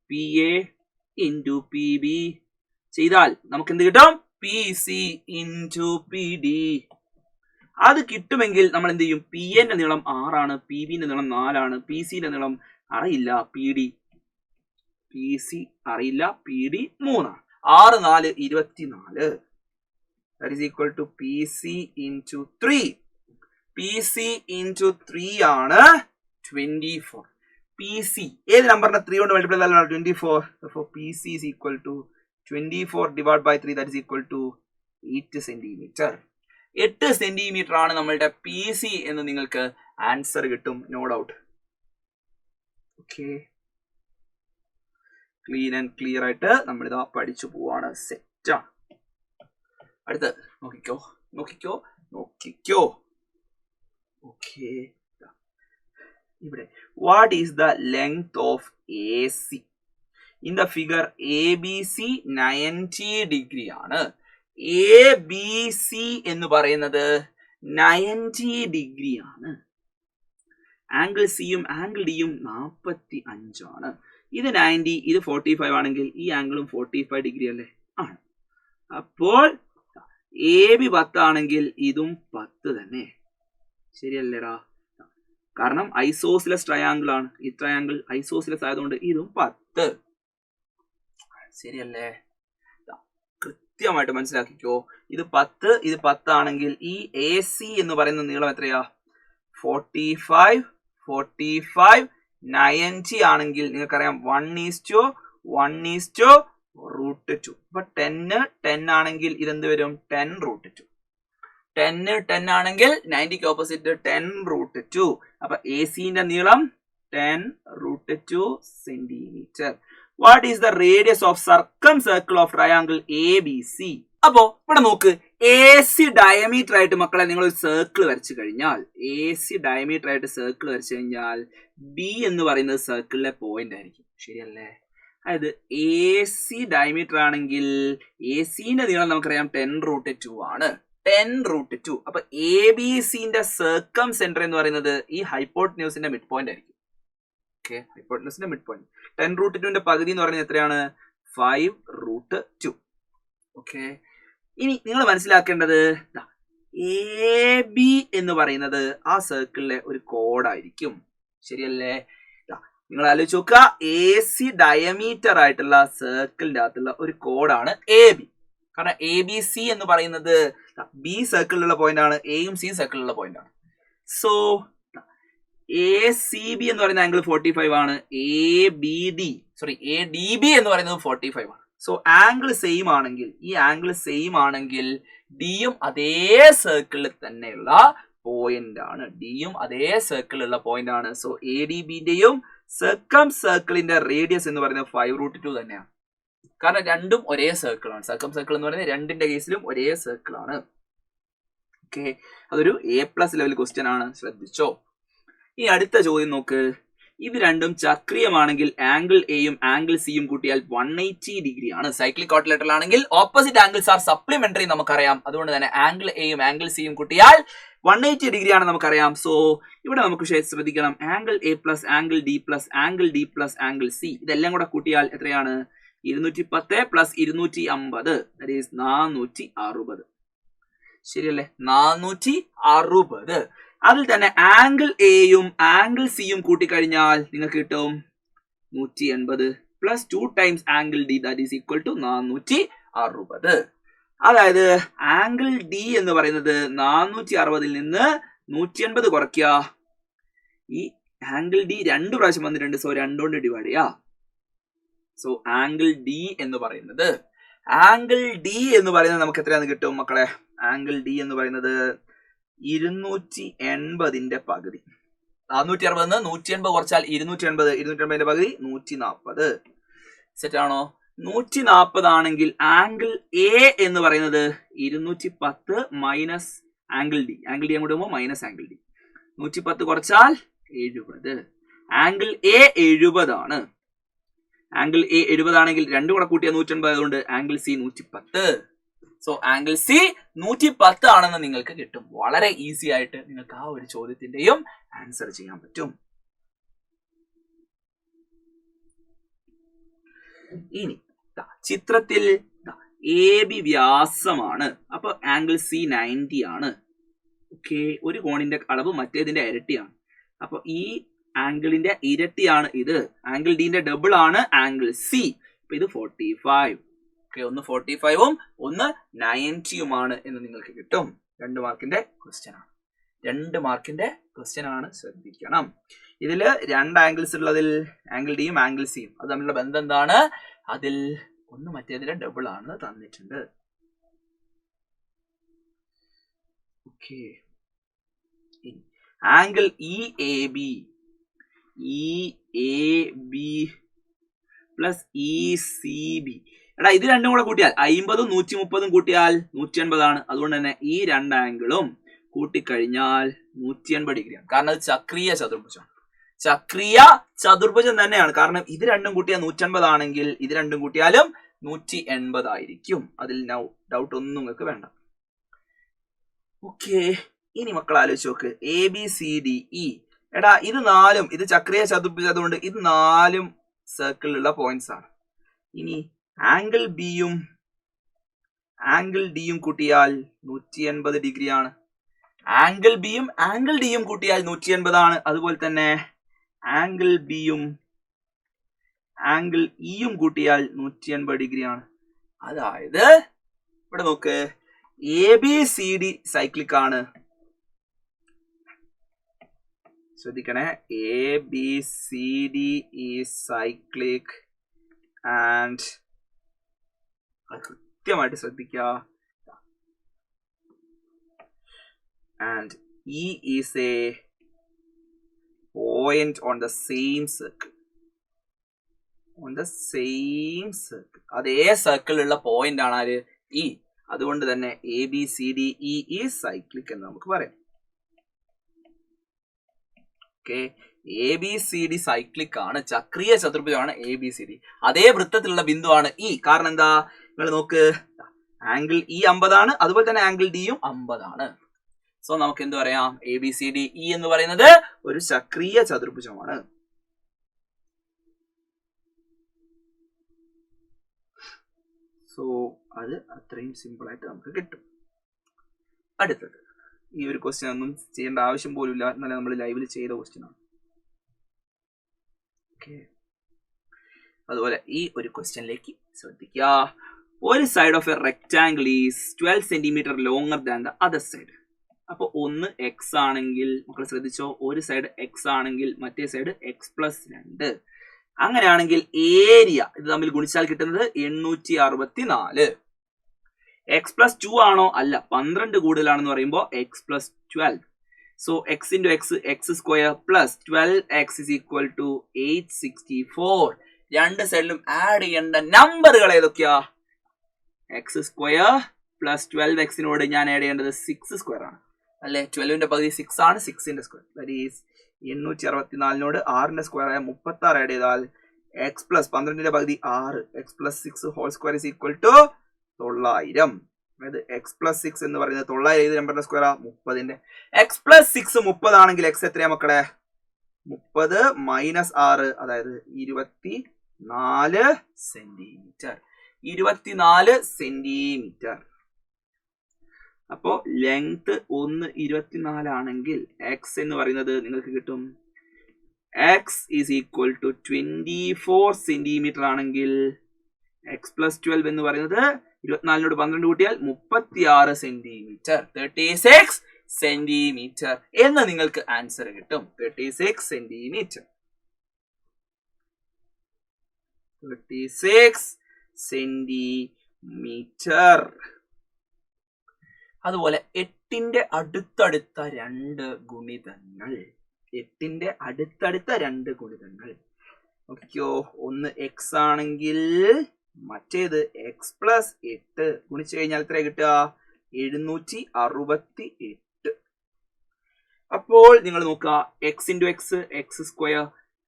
Speaker 1: P A into P B ചെയ്താൽ നമുക്ക് എന്ത് കിട്ടും? P C into P D. അത് കിട്ടുമെങ്കിൽ നമ്മൾ എന്ത് ചെയ്യും? പി എന്റെ നീളം 6 ആണ്, പി ബിന്റെ നീളം 4 ആണ്, പി സിന്റെ നീളം അറിയില്ല, പി ഡി. പി സി അറിയില്ല, പി ഡി 3 ആണ്. 6 4 24. That is equal to P C into 3. P C into 3 ആണ് 24. പി സി ഏത് നമ്പറിന്റെ 3 കൊണ്ട് മൾട്ടിപ്ലൈ ചെയ്താലാണ് 24. അപ്പോൾ P C is equal to 24 divided by 3, that is equal to 8 centimetre. 8 centimetre ആണ് നമ്മളുടെ പി സി എന്ന് നിങ്ങൾക്ക് ആൻസർ കിട്ടും, no doubt. Okay, clean and clear ആയിട്ട് നമ്മളിതാ പഠിച്ചു പോവാണ്. സെറ്റാണ്. അടുത്ത് നോക്കിക്കോ. ഓക്കെ, ഇവിടെ what is the length of A C? In the figure A B C 90 degree ആണ്. എ ബി സി എന്ന് പറയുന്നത് 90 ഡിഗ്രി ആണ്. ആംഗിൾ സിയും ആംഗിൾ ഡിയും 45 ആണ്. ഇത് 90, ഇത് 45 ആണെങ്കിൽ ഈ ആംഗിളും 45 ഡിഗ്രി അല്ലേ? ആണ്. അപ്പോൾ എ ബി 10 ആണെങ്കിൽ ഇതും 10 തന്നെ, ശരിയല്ലേടാ? കാരണം ഐസോസിലസ് ട്രയാങ്കിൾ ആണ്. ഈ ട്രയാങ്കിൾ ഐസോസിലസ് ആയതുകൊണ്ട് ഇതും 10, ശരിയല്ലേ? കൃത്യമായിട്ട് മനസ്സിലാക്കിക്കോ. ഇത് 10, ഇത് 10 ആണെങ്കിൽ ഈ എ സി എന്ന് പറയുന്ന നീളം എത്രയാ? 45 90 ആണെങ്കിൽ നിങ്ങൾക്കറിയാം 1:1:√2. അപ്പൊ 10 ആണെങ്കിൽ ഇതെന്ത് വരും? 10√2. 10 ആണെങ്കിൽ 90ക്ക് ഓപ്പോസിറ്റ് 10√2. അപ്പൊ എ സിന്റെ നീളം 10√2 centimetre. What is the radius of circumcircle of triangle A B C? അപ്പോ ഇവിടെ നോക്ക്, എ സി ഡയമീറ്റർ ആയിട്ട് മക്കളെ നിങ്ങൾ ഒരു സർക്കിൾ വരച്ചു കഴിഞ്ഞാൽ, ബി എന്ന് പറയുന്നത് സർക്കിളിലെ പോയിന്റ് ആയിരിക്കും, ശരിയല്ലേ? അതായത് എ സി ഡയമീറ്റർ ആണെങ്കിൽ എ സിന്റെ നീളം നമുക്കറിയാം 10√2 ആണ്. 10√2. അപ്പൊ എ ബി സിന്റെ സർക്കം സെന്റർ എന്ന് പറയുന്നത് ഈ ഹൈപ്പോട്ടന്യൂസിന്റെ മിഡ് പോയിന്റ് ആയിരിക്കും. ഓക്കെ, ഹൈപ്പോട്ടന്യൂസിന്റെ മിഡ് പോയിന്റ്. 10√2ന്റെ പകുതി എന്ന് പറയുന്നത് എത്രയാണ്? 5√2. ഓക്കെ, ഇനി നിങ്ങൾ മനസ്സിലാക്കേണ്ടത് എ ബി എന്ന് പറയുന്നത് ആ സർക്കിളിലെ ഒരു കോഡായിരിക്കും, ശരിയല്ലേ? നിങ്ങൾ ആലോചിച്ച് നോക്കുക, എ സി ഡയമീറ്റർ ആയിട്ടുള്ള സർക്കിളിന്റെ അകത്തുള്ള ഒരു കോഡാണ് എ ബി. കാരണം എ ബി സി എന്ന് പറയുന്നത് ബി സർക്കിളിലുള്ള പോയിന്റ് ആണ്, എയും സിയും സർക്കിളിലുള്ള പോയിന്റ് ആണ്. സോ എ സി ബി എന്ന് പറയുന്ന ആംഗിൾ 45 ആണ്, എ ഡി ബി എന്ന് പറയുന്നത് 45 ആണ്. സോ ആംഗിൾ സെയിം ആണെങ്കിൽ, ഈ ആംഗിൾ സെയിം ആണെങ്കിൽ ഡിയും അതേ സർക്കിളിൽ തന്നെയുള്ള പോയിന്റ് ആണ്, സോ എ ഡി ബിന്റെയും സർക്കം സർക്കിളിന്റെ റേഡിയസ് എന്ന് പറയുന്നത് 5√2 തന്നെയാണ്. കാരണം രണ്ടും ഒരേ സർക്കിൾ ആണ്. സർക്കം സർക്കിൾ എന്ന് പറയുന്നത് രണ്ടിന്റെ കേസിലും ഒരേ സർക്കിൾ ആണ്. ഓക്കെ, അതൊരു A+ ലെവൽ ക്വസ്റ്റ്യൻ ആണ്, ശ്രദ്ധിച്ചോ. ഈ അടുത്ത ചോദ്യം നോക്ക്. ഇത് രണ്ടും ചക്രീയമാണെങ്കിൽ ആംഗിൾ എയും ആംഗിൾ സിയും കൂട്ടിയാൽ 180 ഡിഗ്രി ആണ്. സൈക്ലിക് ക്വാഡ്രിലേറ്ററൽ ആണെങ്കിൽ ഓപ്പോസിറ്റ് ആംഗിൾസ് ആർ സപ്ലിമെന്ററി നമുക്കറിയാം. അതുകൊണ്ട് തന്നെ ആംഗിൾ എയും ആംഗിൾ സിയും കൂട്ടിയാൽ 180 ഡിഗ്രി ആണ് നമുക്കറിയാം. സോ ഇവിടെ നമുക്ക് ശ്രദ്ധിക്കണം, angle A plus angle D plus angle D plus angle C ഇതെല്ലാം കൂടെ കൂട്ടിയാൽ എത്രയാണ്? 210 പ്ലസ് 250, ദാറ്റ് ഈസ് 460. ശരിയല്ലേ? 460. അതിൽ തന്നെ ആംഗിൾ എയും ആംഗിൾ സിയും കൂട്ടിക്കഴിഞ്ഞാൽ നിങ്ങൾക്ക് കിട്ടും 180 plus 2 times angle D, that is equal to 460. അതായത് ആംഗിൾ ഡി എന്ന് പറയുന്നത് 460ൽ നിന്ന് 180 കുറയ്ക്കുക. ഈ ആംഗിൾ ഡി 2 പ്രാവശ്യം വന്നിട്ടുണ്ട്, സോ 2 കൊണ്ട് ഡിവൈഡ് ചെയ്യുക. സോ ആംഗിൾ ഡി എന്ന് പറയുന്നത് നമുക്ക് എത്രയാന്ന് കിട്ടും മക്കളെ? ആംഗിൾ ഡി എന്ന് പറയുന്നത് 280ന്റെ പകുതി. 460 180 കുറച്ചാൽ 280, 280ന്റെ പകുതി 140. സെറ്റ് ആണോ? 140 ആണെങ്കിൽ ആംഗിൾ എ എന്ന് പറയുന്നത് 210 മൈനസ് ആംഗിൾ ഡി അങ്ങോട്ട് പോകുമ്പോൾ മൈനസ് ആംഗിൾ ഡി. 110 കുറച്ചാൽ 70. ആംഗിൾ എ 70 ആണ്. ആംഗിൾ എ 70 ആണെങ്കിൽ രണ്ടും കൂടെ കൂട്ടിയ 180 ആയതുകൊണ്ട് angle C 110. So angle C 110 ആണെന്ന് നിങ്ങൾക്ക് കിട്ടും. വളരെ ഈസി ആയിട്ട് നിങ്ങൾക്ക് ആ ഒരു ചോദ്യത്തിന്റെയും ആൻസർ ചെയ്യാൻ പറ്റും. ഇനി ചിത്രത്തിൽ എ ബി വ്യാസമാണ്. അപ്പൊ ആംഗിൾ സി 90 ആണ്. ഓക്കെ, ഒരു കോണിന്റെ അളവ് മറ്റേതിന്റെ ഇരട്ടിയാണ്. അപ്പൊ ഈ ആംഗിളിന്റെ ഇരട്ടിയാണ് ഇത്. ആംഗിൾ ഡിന്റെ ഡബിൾ ആണ് ആംഗിൾ സി. അപ്പൊ ഇത് 45. ഓക്കെ, ഒന്ന് 45ഉം ഒന്ന് 90യുമാണ് എന്ന് നിങ്ങൾക്ക് കിട്ടും. 2 മാർക്കിന്റെ ക്വസ്റ്റ്യൻ ആണ്. ശ്രദ്ധിക്കണം. ഇതില് 2 ആംഗിൾസ് ഉള്ളതിൽ ആംഗിൾ ഡിയും ആംഗിൾ സിയും അത് തമ്മിലുള്ള ബന്ധം എന്താണ്? അതിൽ ഒന്ന് മറ്റേതിന്റെ ഡബിൾ ആണ് തന്നിട്ടുണ്ട്. Okay, angle E A B plus E C B. എടാ ഇത് രണ്ടും കൂടെ കൂട്ടിയാൽ 50ഉം 130ഉം കൂട്ടിയാൽ 180 ആണ്. അതുകൊണ്ട് തന്നെ ഈ 2 ആംഗിളും കൂട്ടിക്കഴിഞ്ഞാൽ 180 ഡിഗ്രിയാണ്. കാരണം അത് ചക്രീയ ചതുർഭുജം തന്നെയാണ്. കാരണം ഇത് രണ്ടും കൂട്ടിയാൽ 180 ആണെങ്കിൽ ഇത് രണ്ടും കൂട്ടിയാലും 180 ആയിരിക്കും. അതിൽ ഡൗട്ട് ഒന്നും നിങ്ങൾക്ക് വേണ്ട. ഓക്കെ, ഇനി മക്കൾ ആലോചിച്ച് നോക്ക്. A B C D E. എടാ ഇത് 4ഉം ഇത് ചക്രീയ ചതുർഭുജം അതുകൊണ്ട് ഇത് 4ഉം സർക്കിളിലുള്ള പോയിന്റ്സ് ആണ്. ഇനി ആംഗിൾ ബിയും ആംഗിൾ ഡിയും കൂട്ടിയാൽ 180 ഡിഗ്രിയാണ്. ആംഗിൾ ബിയും ആംഗിൾ ഡിയും കൂട്ടിയാൽ 180 ആണ്. അതുപോലെ തന്നെ ആംഗിൾ ബിയും ആംഗിൾ ഇയും കൂട്ടിയാൽ 180 ഡിഗ്രിയാണ്. അതായത് ഇവിടെ നോക്ക്, A B C D cyclic ആണ്. ശ്രദ്ധിക്കണേ, A B C D is cyclic and കൃത്യമായിട്ട് ശ്രദ്ധിക്കുക. And E is A point on the same circle. അതേ സർക്കിളിലുള്ള പോയിന്റ് ആണ് ആര്? ഇ. അതുകൊണ്ട് തന്നെ A B C D E is cyclic എന്ന് നമുക്ക് പറയാം. Okay, A B C D cyclic ആണ്. ചക്രീയ ചതുർഭുജമാണ് എ ബി സി ഡി. അതേ വൃത്തത്തിലുള്ള ബിന്ദുവാണ് ഇ. കാരണം എന്താ? നിങ്ങൾ നോക്ക്, ആംഗിൾ ഇ 50 ആണ്. അതുപോലെ തന്നെ ആംഗിൾ ഡിയും 50 ആണ്. സോ നമുക്ക് എന്ത് പറയാം? A B C D E എന്ന് പറയുന്നത് ഒരു ചക്രീയ ചതുർഭുജമാണ്. സോ അത് അത്രയും സിമ്പിൾ ആയിട്ട് നമുക്ക് കിട്ടും. അടുത്തത്, ഈ ഒരു ക്വസ്റ്റ്യൻ ഒന്നും ചെയ്യേണ്ട ആവശ്യം പോലും ഇല്ല, എന്നാലും നമ്മൾ ലൈവിൽ ചെയ്ത ക്വസ്റ്റ്യൻ ആണ്. ഓക്കെ, അതുപോലെ ഈ ഒരു ക്വസ്റ്റ്യനിലേക്ക് ശ്രദ്ധിക്കുക. ഒരു side of A rectangle is 12 centimetre longer than the other side. അപ്പൊ ഒന്ന് എക്സ് ആണെങ്കിൽ മക്കൾ ശ്രദ്ധിച്ചോ, ഒരു സൈഡ് എക്സ് ആണെങ്കിൽ മറ്റേ സൈഡ് x+2. അങ്ങനെയാണെങ്കിൽ ഏരിയ ഇത് തമ്മിൽ ഗുണിച്ചാൽ കിട്ടുന്നത് 864. x+2 ആണോ? അല്ല, 12 കൂടുതലാണെന്ന് പറയുമ്പോൾ x+12. So x into x, x² plus 12x is equal to 864. രണ്ട് സൈഡിലും ആഡ് ചെയ്യേണ്ട നമ്പറുകൾ ഏതൊക്കെയാ? x² plus 12x ഞാൻ ആഡ് ചെയ്യേണ്ടത് 6² ആണ് അല്ലെ. 12ന്റെ പകുതി 6 ആണ്, 6ന്റെ സ്ക്വയർ ദാറ്റ് ഈസ് 864 6ന്റെ സ്ക്വയർ ആയ 36 ആഡ് ചെയ്താൽ x plus 12ന്റെ പകുതി 6 x+6 whole square is equal to 900. അതായത് x+6 എന്ന് പറയുന്നത് 900 ഏത് നമ്പറിന്റെ സ്ക്വയർ ആ? 30ന്റെ. x+6 30 ആണെങ്കിൽ x എത്രയാ മക്കളെ? 30 - 6 അതായത് 24 സെന്റിമീറ്റർ. 24 സെന്റിമീറ്റർ. അപ്പോ ലെങ്ത് 24 ആണെങ്കിൽ x എന്ന് പറയുന്നത് നിങ്ങൾക്ക് കിട്ടും x is equal to 24 centimetre ആണെങ്കിൽ x+12 എന്ന് പറയുന്നത് 24നോട് 12 കൂട്ടിയാൽ 36 സെന്റിമീറ്റർ. 36 സെന്റിമീറ്റർ എന്ന് നിങ്ങൾക്ക് ആൻസർ കിട്ടും. 36 സെന്റിമീറ്റർ. 36 സെന്റിമീറ്റർ. അതുപോലെ 8ന്റെ അടുത്തടുത്ത രണ്ട് ഗുണിതങ്ങൾ. 8ന്റെ അടുത്തടുത്ത രണ്ട് ഗുണിതങ്ങൾ നോക്കിക്കോ. ഒന്ന് എക്സ് ആണെങ്കിൽ മറ്റേത് എക്സ് പ്ലസ് 8 ഗുണിച്ചു കഴിഞ്ഞാൽ എത്ര കിട്ടുക? 768. അപ്പോൾ നിങ്ങൾ നോക്കുക, x into x x square,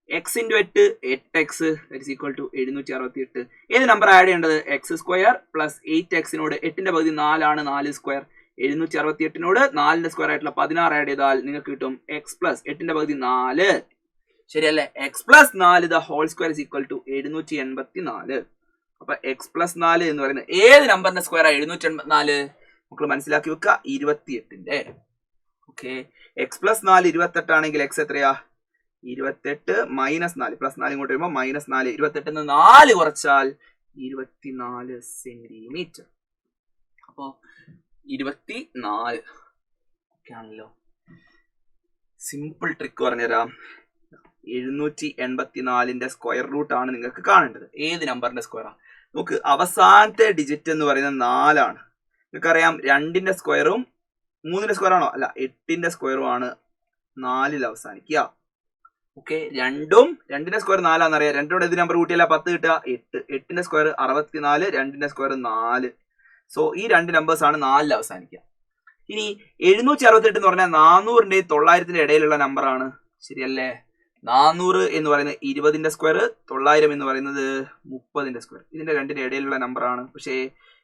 Speaker 1: x into 8 8x that is equal to 768. ഏത് നമ്പർ ആഡ് ചെയ്യേണ്ടത്? എക്സ് സ്ക്വയർ പ്ലസ് 8xനോട് 8ന്റെ പകുതി 4 ആണ്, 4 സ്ക്വയർ. 768നോട് 4ന്റെ സ്ക്വയർ ആയിട്ടുള്ള 16 ആഡ് ചെയ്താൽ നിങ്ങൾക്ക് കിട്ടും എക്സ് പ്ലസ് 8ന്റെ പകുതി 4. ശരിയല്ലേ? X plus 4 the whole square is equal to 784. അപ്പൊ എക്സ് പ്ലസ് 4 എന്ന് പറയുന്നത് ഏത് നമ്പറിന്റെ സ്ക്വയർ ആണ്? 784. നമുക്ക് മനസ്സിലാക്കി വെക്കുക, 28ന്റെ. ഓക്കെ, എക്സ് പ്ലസ് 4 28 ആണെങ്കിൽ എക്സ് എത്രയാ? 28 മൈനസ് 4 പ്ലസ് 4 ഇങ്ങോട്ട് വരുമ്പോൾ മൈനസ് 4. 28 4 കുറച്ചാൽ 24 സെന്റിമീറ്റർ. അപ്പോ 24 ഒക്കെ ആണല്ലോ. സിമ്പിൾ ട്രിക്ക് പറഞ്ഞുതരാം. 784ന്റെ സ്ക്വയർ റൂട്ട് ആണ് നിങ്ങൾക്ക് കാണേണ്ടത്. ഏത് നമ്പറിന്റെ സ്ക്വയറാ? നോക്ക്, അവസാനത്തെ ഡിജിറ്റ് എന്ന് പറയുന്നത് 4 ആണ്. നിങ്ങൾക്കറിയാം 2ന്റെ സ്ക്വയറും 3ന്റെ സ്ക്വയർ ആണോ? അല്ല, 8ന്റെ സ്ക്വയറും ആണ് 4ൽ അവസാനിക്കുക. Okay, 2ന്റെ square 4 ആണെന്നറിയാം. 2നോട് ഏത് നമ്പർ കൂട്ടിയല്ല 10 കിട്ടുക? 8. 8ന്റെ സ്ക്വയർ 64, 2ന്റെ സ്ക്വയർ 4. സോ ഈ രണ്ട് നമ്പേഴ്സ് ആണ് 4ൽ അവസാനിക്കുക. ഇനി 768 എന്ന് പറഞ്ഞാൽ 400ന്റെയും 900ന്റെ ഇടയിലുള്ള നമ്പർ ആണ്. ശരിയല്ലേ? 400 എന്ന് പറയുന്നത് 20ന്റെ സ്ക്വയർ, 900 എന്ന് പറയുന്നത് 30ന്റെ സ്ക്വയർ. ഇതിന്റെ രണ്ടിന്റെ ഇടയിലുള്ള നമ്പർ ആണ്. പക്ഷേ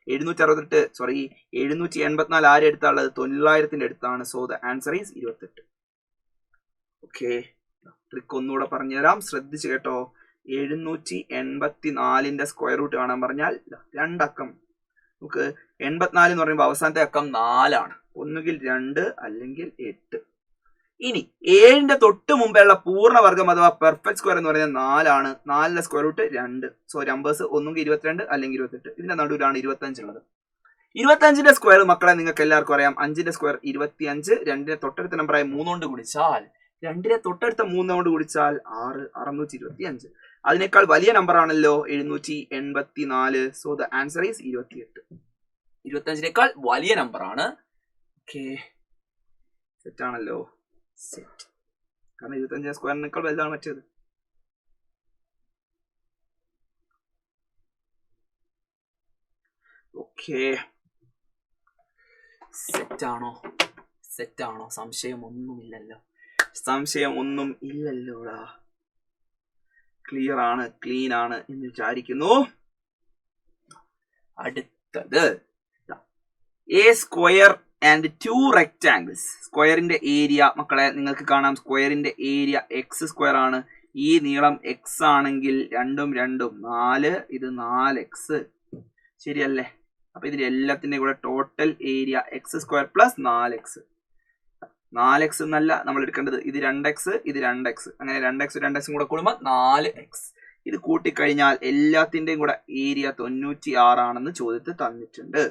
Speaker 1: 784 ആരെ എടുത്താണുള്ളത്? 900ന്റെ അടുത്താണ്. So the answer is 28. Okay, trick ഒന്നുകൂടെ പറഞ്ഞുതരാം, ശ്രദ്ധിച്ചു കേട്ടോ. 784ന്റെ സ്ക്വയർ റൂട്ട് കാണാൻ പറഞ്ഞാൽ രണ്ടക്കം. നമുക്ക് 84 എന്ന് പറയുമ്പോൾ അവസാനത്തെ അക്കം 4 ആണ്. ഒന്നുകിൽ 2 അല്ലെങ്കിൽ 8. ഇനി 7ന്റെ തൊട്ട് മുമ്പേയുള്ള പൂർണ്ണവർഗം അഥവാ പെർഫെക്റ്റ് സ്ക്വയർ എന്ന് പറയുന്നത് 4 ആണ്. 4ന്റെ സ്ക്വയർ റൂട്ട് 2. സോ നമ്പേഴ്സ് ഒന്നുകിൽ 22 അല്ലെങ്കിൽ 28. ഇതിന്റെ നടുവിലാണ് 25 ഉള്ളത്. 25ന്റെ സ്ക്വയർ മക്കളെ നിങ്ങൾക്ക് എല്ലാവർക്കും അറിയാം. 5ന്റെ സ്ക്വയർ 25. 2ന്റെ തൊട്ടടുത്ത നമ്പറായ 3 കൊണ്ട് ഗുണിച്ചാൽ 2ന്റെ തൊട്ടടുത്ത 3 കൊണ്ട് ഗുണിച്ചാൽ 6, 625. അതിനേക്കാൾ വലിയ നമ്പർ ആണല്ലോ 784. So the answer is 28. 25നേക്കാൾ വലിയ നമ്പർ ആണ്. ഓക്കെ, സെറ്റ് ആണല്ലോ. സെറ്റ്, കാരണം 25 സ്ക്വയറിനേക്കാൾ വലുതാണ് മറ്റേത്. ഓക്കെ, സെറ്റാണോ? സെറ്റാണോ? സംശയം ഒന്നും ഇല്ലല്ലോടാ. ക്ലിയർ ആണ്, ക്ലീൻ ആണ് എന്ന് വിചാരിക്കുന്നു. അടുത്തത് എ സ്ക്വയർ ആൻഡ് 2 റെക്ടാംഗിൾസ്. സ്ക്വയറിന്റെ ഏരിയ മക്കളെ നിങ്ങൾക്ക് കാണാം. സ്ക്വയറിന്റെ ഏരിയ എക്സ് സ്ക്വയർ ആണ്. ഈ നീളം എക്സ് ആണെങ്കിൽ രണ്ടും 4, ഇത് 4x. ശരിയല്ലേ? അപ്പൊ ഇതിന്റെ എല്ലാത്തിന്റെ കൂടെ total area X square plus 4x. 4x എന്നല്ല നമ്മൾ എടുക്കേണ്ടത്, ഇത് 2x, ഇത് 2x. അങ്ങനെ 2x കൂടെ കൂടുമ്പോൾ 4x. ഇത് കൂട്ടിക്കഴിഞ്ഞാൽ എല്ലാത്തിന്റെയും കൂടെ ഏരിയ 96 ആണെന്ന് ചോദ്യത്തിൽ തന്നിട്ടുണ്ട്.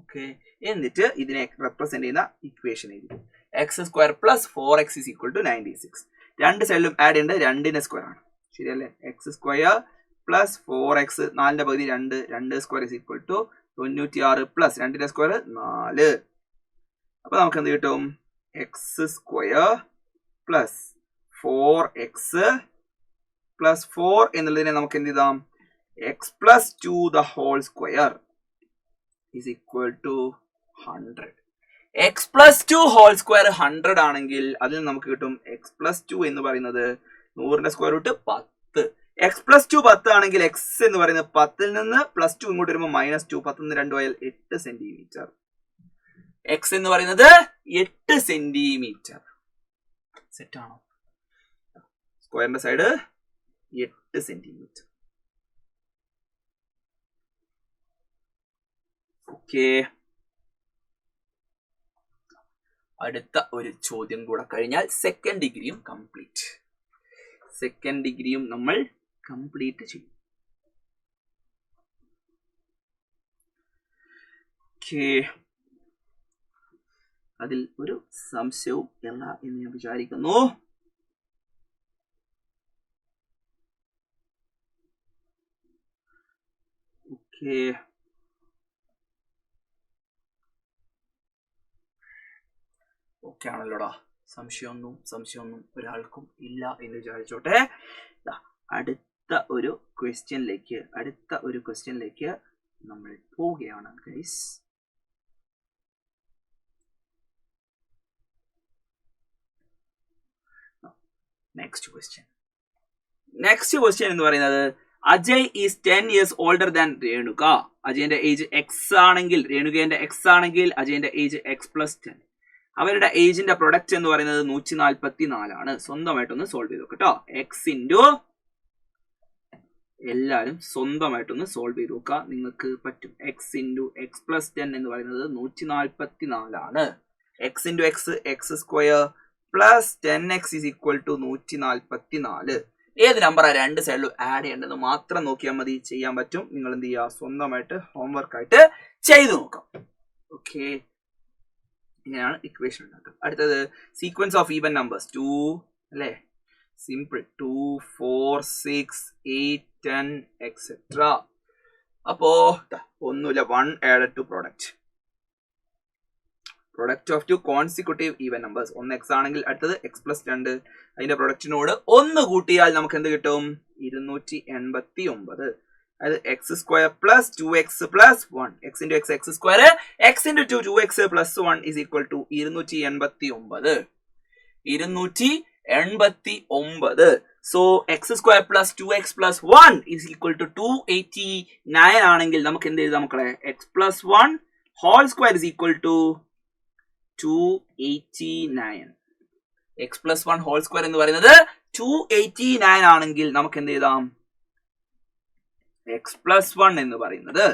Speaker 1: ഓക്കെ, എന്നിട്ട് ഇതിനെ റെപ്രസെന്റ് ചെയ്യുന്ന ഇക്വേഷൻ എഴുതി. X square plus 4x is equal to 96. രണ്ട് സൈഡിലും ആഡ് ചെയ്യേണ്ടത് 2ന്റെ സ്ക്വയർ ആണ്. ശരിയല്ലേ? എക്സ് സ്ക്വയർ പ്ലസ് 4x, 4ന്റെ പകുതി 2, 2 square is equal to 96 plus 2ന്റെ സ്ക്വയർ 4. അപ്പൊ നമുക്ക് എന്ത് കിട്ടും? X square plus 4x plus 4 എന്നുള്ളതിനെ നമുക്ക് എന്ത് ചെയ്താം? X plus 2 the whole square is equal to 100. x plus 2 whole square 100 ആണെങ്കിൽ അതിൽ നമുക്ക് കിട്ടും x plus 2 എന്ന് പറയുന്നത് 100ന്റെ സ്ക്വയർ റൂട്ട് 10. x plus 2 10 ആണെങ്കിൽ x എന്ന് പറയുന്നത് 10ൽ നിന്ന് പ്ലസ് 2 ഇങ്ങോട്ട് വരുമ്പോൾ മൈനസ് 2. 10 നിന്ന് 2 ആയാൽ 8 സെന്റിമീറ്റർ. x എന്ന് പറയുന്നത് 8 സെന്റിമീറ്റർ. സെറ്റ് ആണോ? സ്ക്വയറിന്റെ സൈഡ് 8 സെന്റിമീറ്റർ. ഓക്കെ, അടുത്ത ഒരു ചോദ്യം കൂടെ കഴിഞ്ഞാൽ സെക്കൻഡ് ഡിഗ്രിയും കംപ്ലീറ്റ്. സെക്കൻഡ് ഡിഗ്രിയും നമ്മൾ കംപ്ലീറ്റ് ചെയ്യും. ഓക്കെ, അതിൽ ഒരു സംശയവും ഇല്ല എന്ന് ഞാൻ വിചാരിക്കുന്നു. ഓക്കെ ആണല്ലോടാ. സംശയമൊന്നും ഒരാൾക്കും ഇല്ല എന്ന് വിചാരിച്ചോട്ടെ. അടുത്ത ഒരു ക്വസ്റ്റ്യനിലേക്ക് നമ്മൾ പോവുകയാണ് ഗൈസ്. നെക്സ്റ്റ് ക്വസ്റ്റ്യൻ എന്ന് പറയുന്നത്, Ajay is 10 years older than Renuka. അജയന്റെ ഏജ് എക്സ് ആണെങ്കിൽ, രേണുകേന്റെ എക്സ് ആണെങ്കിൽ അജയന്റെ ഏജ് x+10. അവരുടെ ഏജിന്റെ പ്രൊഡക്റ്റ് എന്ന് പറയുന്നത് 144 സ്വന്തമായിട്ടൊന്ന് സോൾവ് ചെയ്ത് നോക്കട്ടോ. എക്സ് ഇൻറ്റു, എല്ലാവരും സ്വന്തമായിട്ടൊന്ന് സോൾവ് ചെയ്ത് നോക്കുക, നിങ്ങൾക്ക് പറ്റും. എക്സ് ഇൻറ്റു x+10 എന്ന് പറയുന്നത് 144. X into x square plus 10x is equal to 144. ഏത് നമ്പറാണ് രണ്ട് സൈഡിലും ആഡ് ചെയ്യേണ്ടത് മാത്രം നോക്കിയാൽ മതി, ചെയ്യാൻ പറ്റും. നിങ്ങൾ എന്ത് ചെയ്യുക, സ്വന്തമായിട്ട് ഹോംവർക്ക് ആയിട്ട് ചെയ്തു നോക്കാം. ഓക്കെ, ഇങ്ങനെയാണ് ഇക്വേഷൻ ഉണ്ടാക്കുക. അടുത്തത് സീക്വൻസ് ഓഫ് ഈവൻ നമ്പേഴ്സ് 2 അല്ലേ, സിമ്പിൾ 2, 4, 6, 8, 10 എക്സെട്ര. അപ്പോ ഒന്നുമില്ല, 1 added to product of 2 consecutive even numbers. ഒന്ന് x ആണെങ്കിൽ അടുത്തത് x+2, അതിന്റെ പ്രൊഡക്റ്റിനോട് 1 കൂട്ടിയാൽ നമുക്ക് എന്ത് കിട്ടും, 289. അതായത് x square plus 2x plus 1, x into x square, x into 2x plus 1 is equal to 289. So x square plus 2x plus 1 is equal to 289 ആണെങ്കിൽ നമുക്ക് എന്ത് എഴുതാം മക്കളെ, x+1 whole square is equal to 289. x+1 whole square എന്ന് പറയുന്നത് 289 ആണെങ്കിൽ നമുക്ക് എന്ത് എഴുതാം, x+1 എന്ന് പറയുന്നത്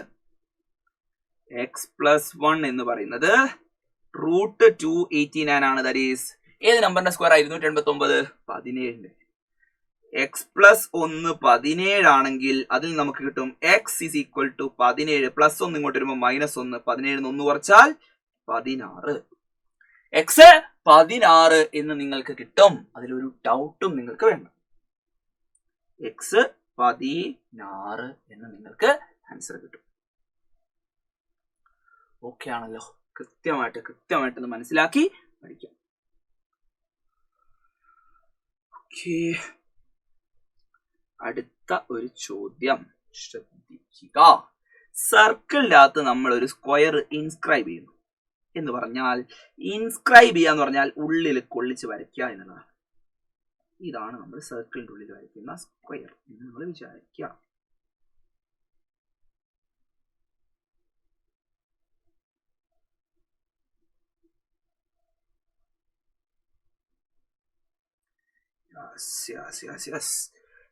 Speaker 1: റൂട്ട് 289 ആണ്. ദാറ്റ് ഈസ് ഏത് നമ്പറിന്റെ സ്ക്വയർ ആയി, 289, 17. x+1 17 ആണെങ്കിൽ അതിൽ നമുക്ക് കിട്ടും x is equal to 17 plus 1 ഇങ്ങോട്ട് വരുമ്പോൾ -1, 17 1 കുറച്ചാൽ 16. x 16 എന്ന് നിങ്ങൾക്ക് കിട്ടും, അതിലൊരു ഡൗട്ടും നിങ്ങൾക്ക് വേണ്ട. x 16 എന്ന് നിങ്ങൾക്ക് ആൻസർ കിട്ടും. ഓക്കെ ആണല്ലോ, കൃത്യമായിട്ട് മനസ്സിലാക്കി പഠിക്കാം. ഓക്കെ, അടുത്ത ഒരു ചോദ്യം ശ്രദ്ധിക്കുക. സർക്കിളിന്റെ അകത്ത് നമ്മൾ ഒരു സ്ക്വയർ ഇൻസ്ക്രൈബ് ചെയ്യുന്നു എന്ന് പറഞ്ഞാൽ, ഇൻസ്ക്രൈബ് ചെയ്യാന്ന് പറഞ്ഞാൽ ഉള്ളിൽ കൊള്ളിച്ച് വരയ്ക്കുക എന്നുള്ളതാണ്. ഇതാണ് നമ്മൾ സർക്കിളിന്റെ ഉള്ളിൽ വരയ്ക്കുന്ന സ്ക്വയർ എന്ന് നമ്മൾ വിചാരിക്കുക.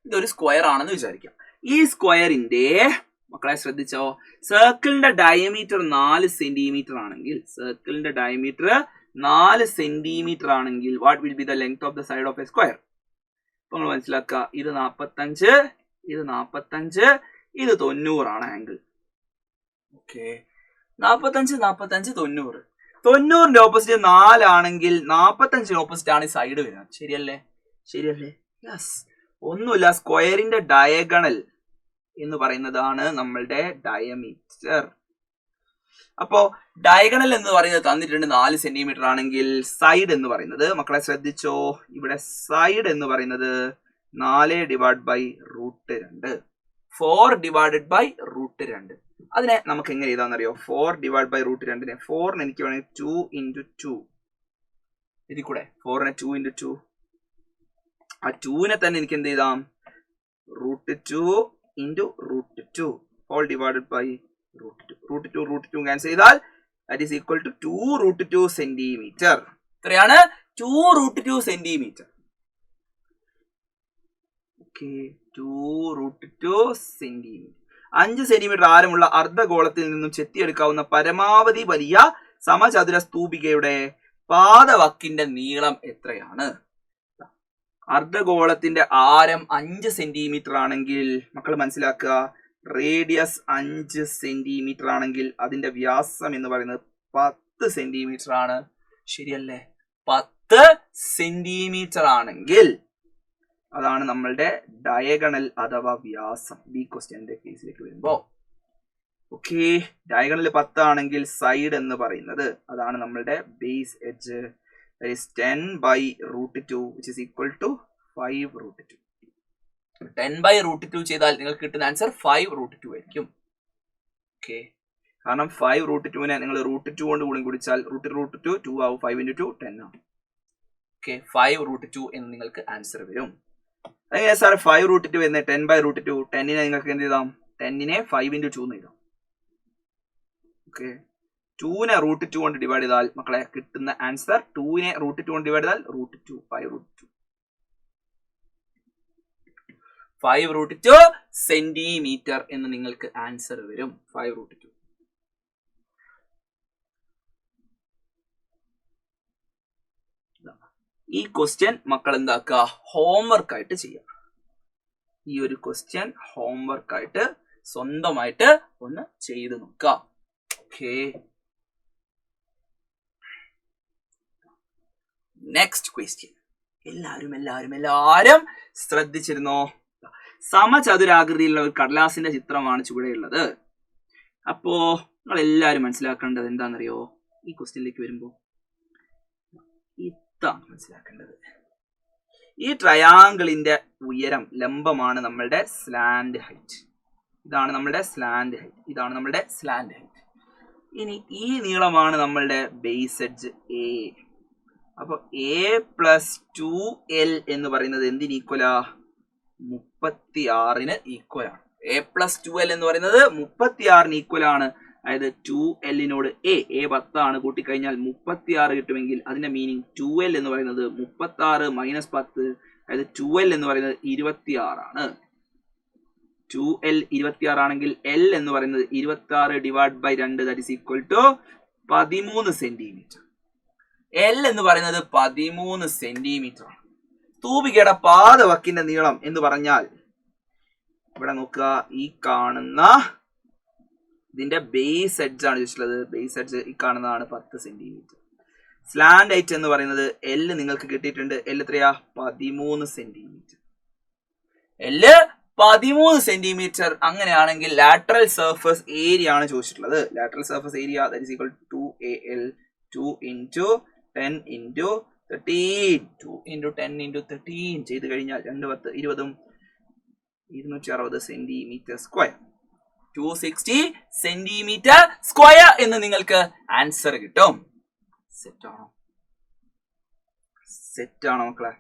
Speaker 1: ഇതൊരു സ്ക്വയർ ആണെന്ന് വിചാരിക്കാം. ഈ സ്ക്വയറിന്റെ മക്കളെ ശ്രദ്ധിച്ചോ, സർക്കിളിന്റെ ഡയമീറ്റർ 4 സെന്റിമീറ്റർ ആണെങ്കിൽ what will be the length of the side of A square? അപ്പൊ നമ്മൾ മനസ്സിലാക്കുക, ഇത് 45, ഇത് 45, ഇത് 90 ആണ് ആംഗിൾ. ഓക്കെ, 45, 90. 90ന്റെ ഓപ്പോസിറ്റ് 4 ആണെങ്കിൽ 45ന്റെ ഓപ്പോസിറ്റ് ആണ് സൈഡ് വരുന്നത്. ശരിയല്ലേ? യെസ്. ഒന്നുമില്ല, സ്ക്വയറിന്റെ ഡയഗണൽ എന്ന് പറയുന്നതാണ് നമ്മളുടെ ഡയമീറ്റർ. അപ്പോ ഡയഗണൽ എന്ന് പറയുന്നത് തന്നിട്ടുണ്ട് 4 സെന്റിമീറ്റർ ആണെങ്കിൽ സൈഡ് എന്ന് പറയുന്നത്, മക്കളെ ശ്രദ്ധിച്ചോ, ഇവിടെ സൈഡ് എന്ന് പറയുന്നത് 4/√2, 4/√2. അതിനെ നമുക്ക് എങ്ങനെ എഴുതാന്നറിയോ, 4/√2നെ 4 എനിക്ക് വേണമെങ്കിൽ 2 × 2 ഇതിൽ കൂടെ 4നെ 2 × 2, ആ 2നെ തന്നെ എനിക്ക് എന്ത് ചെയ്താം, √2 × √2 ഹോൾ ഡിവൈഡഡ് ബൈ √2 ക്യാൻസൽ ചെയ്താൽ that is equal to 2√2 centimetre. എത്രയാണ്? 2√2 സെന്റിമീറ്റർ. Okay, 2√2 centimetre. 5 സെന്റിമീറ്റർ ആരമുള്ള അർദ്ധഗോളത്തിൽ നിന്നും ചെത്തിയെടുക്കാവുന്ന പരമാവധി വലിയ സമചതുര സ്തൂപികയുടെ പാദവക്കിന്റെ നീളം എത്രയാണ്? അർദ്ധഗോളത്തിന്റെ ആരം 5 സെന്റിമീറ്റർ ആണെങ്കിൽ മക്കൾ മനസ്സിലാക്കുക, റേഡിയസ് 5 സെന്റിമീറ്റർ ആണെങ്കിൽ അതിന്റെ വ്യാസം എന്ന് പറയുന്നത് 10 സെന്റിമീറ്റർ ആണ്. ശരിയല്ലേ? 10 സെന്റിമീറ്റർ ആണെങ്കിൽ അതാണ് നമ്മളുടെ ഡയഗണൽ അഥവാ വ്യാസം. ബി ക്വസ്റ്റ്യന്റെ കേസിലേക്ക് വരുമ്പോ ഓക്കെ, ഡയഗണൽ 10 ആണെങ്കിൽ സൈഡ് എന്ന് പറയുന്നത് അതാണ് നമ്മളുടെ base edge. that is 10/√2 which is equal to 5√2. 10/√2 ചെയ്താൽ നിങ്ങൾക്ക് കിട്ടുന്ന ആൻസർ 5√2 ആയിരിക്കും. ഓക്കെ, കാരണം 5√2നെ നിങ്ങൾ √2 കൊണ്ട് കൂടി കുടിച്ചാൽ √2 2 ആവും, 5 × 2 10 ആവും. ഓക്കെ, 5√2 എന്ന് നിങ്ങൾക്ക് ആൻസർ വരും. അതെങ്ങനെ സാർ 5√2 എന്ന് 10/√2? 10നെ നിങ്ങൾക്ക് എന്ത് ചെയ്താം? 10നെ 5 × 2 എന്ന് എഴുതാം. ഓക്കെ, 2നെ √2 കൊണ്ട് ഡിവൈഡ് ചെയ്താൽ മക്കളെ കിട്ടുന്ന ആൻസർ 2നെ √2 കൊണ്ട് ഡിവൈഡ് ചെയ്താൽ √2, 5√2. 5√2 സെന്റിമീറ്റർ എന്ന് നിങ്ങൾക്ക് ആൻസർ വരും. 5√2. ഈ ക്വസ്റ്റ്യൻ മക്കൾ എന്താക്കുക? ഹോംവർക്ക് ആയിട്ട് ചെയ്യാം. ഈ ഒരു ക്വസ്റ്റ്യൻ ഹോംവർക്ക് ആയിട്ട് സ്വന്തമായിട്ട് ഒന്ന് ചെയ്ത് നോക്കുക. ഓക്കെ, നെക്സ്റ്റ് ക്വസ്റ്റ്യൻ എല്ലാവരും ശ്രദ്ധിച്ചിരുന്നോ? സമചതുരാകൃതിയിലുള്ള ഒരു കടലാസിന്റെ ചിത്രമാണ് ചുവടെയുള്ളത്. അപ്പോ നിങ്ങൾ എല്ലാവരും മനസ്സിലാക്കേണ്ടത് എന്താണെന്നറിയോ? ഈ ക്വസ്റ്റ്യനിലേക്ക് വരുമ്പോ ഇതാണ് മനസ്സിലാക്കേണ്ടത്. ഈ ട്രയാങ്കിളിന്റെ ഉയരം ലംബമാണ് നമ്മളുടെ സ്ലാൻഡ് ഹൈറ്റ്. ഇതാണ് നമ്മളുടെ സ്ലാൻഡ് ഹൈറ്റ്, ഇതാണ് നമ്മളുടെ സ്ലാൻഡ് ഹൈറ്റ്. ഇനി ഈ നീളമാണ് നമ്മളുടെ ബേസ് എഡ്ജ് എ. അപ്പൊ a+2l എന്ന് പറയുന്നത് എന്തിന് ഈക്വലാ? 36ന് ഈക്വൽ ആണ്. a+2l എന്ന് പറയുന്നത് 36ന് ഈക്വൽ ആണ്. അതായത് 2l a 10 ആണ്, കൂട്ടിക്കഴിഞ്ഞാൽ 36 കിട്ടുമെങ്കിൽ അതിന്റെ മീനിങ് 2l എന്ന് പറയുന്നത് 36 - 10, അതായത് 2l എന്ന് പറയുന്നത് 26 ആണ്. 2l 26 ആണെങ്കിൽ l എന്ന് പറയുന്നത് 26/2 that is equal to 13 centimetre. l എന്ന് പറയുന്നത് 13 സെന്റിമീറ്റർ ആണ്. തൂപികയുടെ പാദവക്കിന്റെ നീളം എന്ന് പറഞ്ഞാൽ ഇവിടെ നോക്കുക, ഈ കാണുന്ന ഇതിന്റെ ബേസ് എഡ്ജ് ആണ് ചോദിച്ചിട്ടുള്ളത്. ബേസ് എഡ്ജ് ഈ കാണുന്നതാണ് 10 സെന്റിമീറ്റർ. സ്ലാൻഡ് ഹൈറ്റ് എന്ന് പറയുന്നത് l നിങ്ങൾക്ക് കിട്ടിയിട്ടുണ്ട്. l എത്രയാ? 13 സെന്റിമീറ്റർ. l 13 centimetre. അങ്ങനെയാണെങ്കിൽ ലാറ്ററൽ സർഫസ് ഏരിയ ആണ് ചോദിച്ചിട്ടുള്ളത്. Lateral surface area that is equal to 2al 2 × 10 × 13. 2 × 10 × 13 ചെയ്ത് കഴിഞ്ഞാൽ 2 10 20 260 സെന്റിമീറ്റർ സ്ക്വയർ. 260 സെന്റിമീറ്റർ സ്ക്വയർ എന്ന് നിങ്ങൾക്ക് ആൻസർ കിട്ടും. സെറ്റാണോ? സെറ്റാണോ മക്കളെ?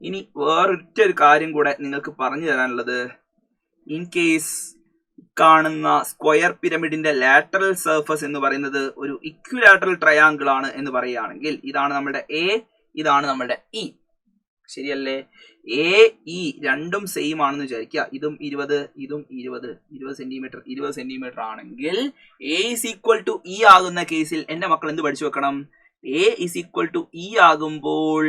Speaker 1: ഇനി വേറൊരു കാര്യം കൂടെ നിങ്ങൾക്ക് പറഞ്ഞു തരാനുള്ളത്, ഇൻ കേസ് കാണുന്ന സ്ക്വയർ പിരമിഡിന്റെ ലാറ്ററൽ സർഫസ് എന്ന് പറയുന്നത് ഒരു ഇക്വിലാറ്ററൽ ട്രയാങ്കിൾ ആണ് എന്ന് പറയുകയാണെങ്കിൽ, ഇതാണ് നമ്മുടെ എ, ഇതാണ് നമ്മുടെ ഇ, ശരിയല്ലേ? എ ഇ രണ്ടും സെയിം ആണെന്ന് വിചാരിക്കുക. ഇതും 20 ഇതും 20 സെന്റിമീറ്റർ 20 സെന്റിമീറ്റർ ആണെങ്കിൽ a is equal to e ആകുന്ന കേസിൽ എന്റെ മക്കൾ എന്ത് പഠിച്ചു വെക്കണം? A is equal to e ആകുമ്പോൾ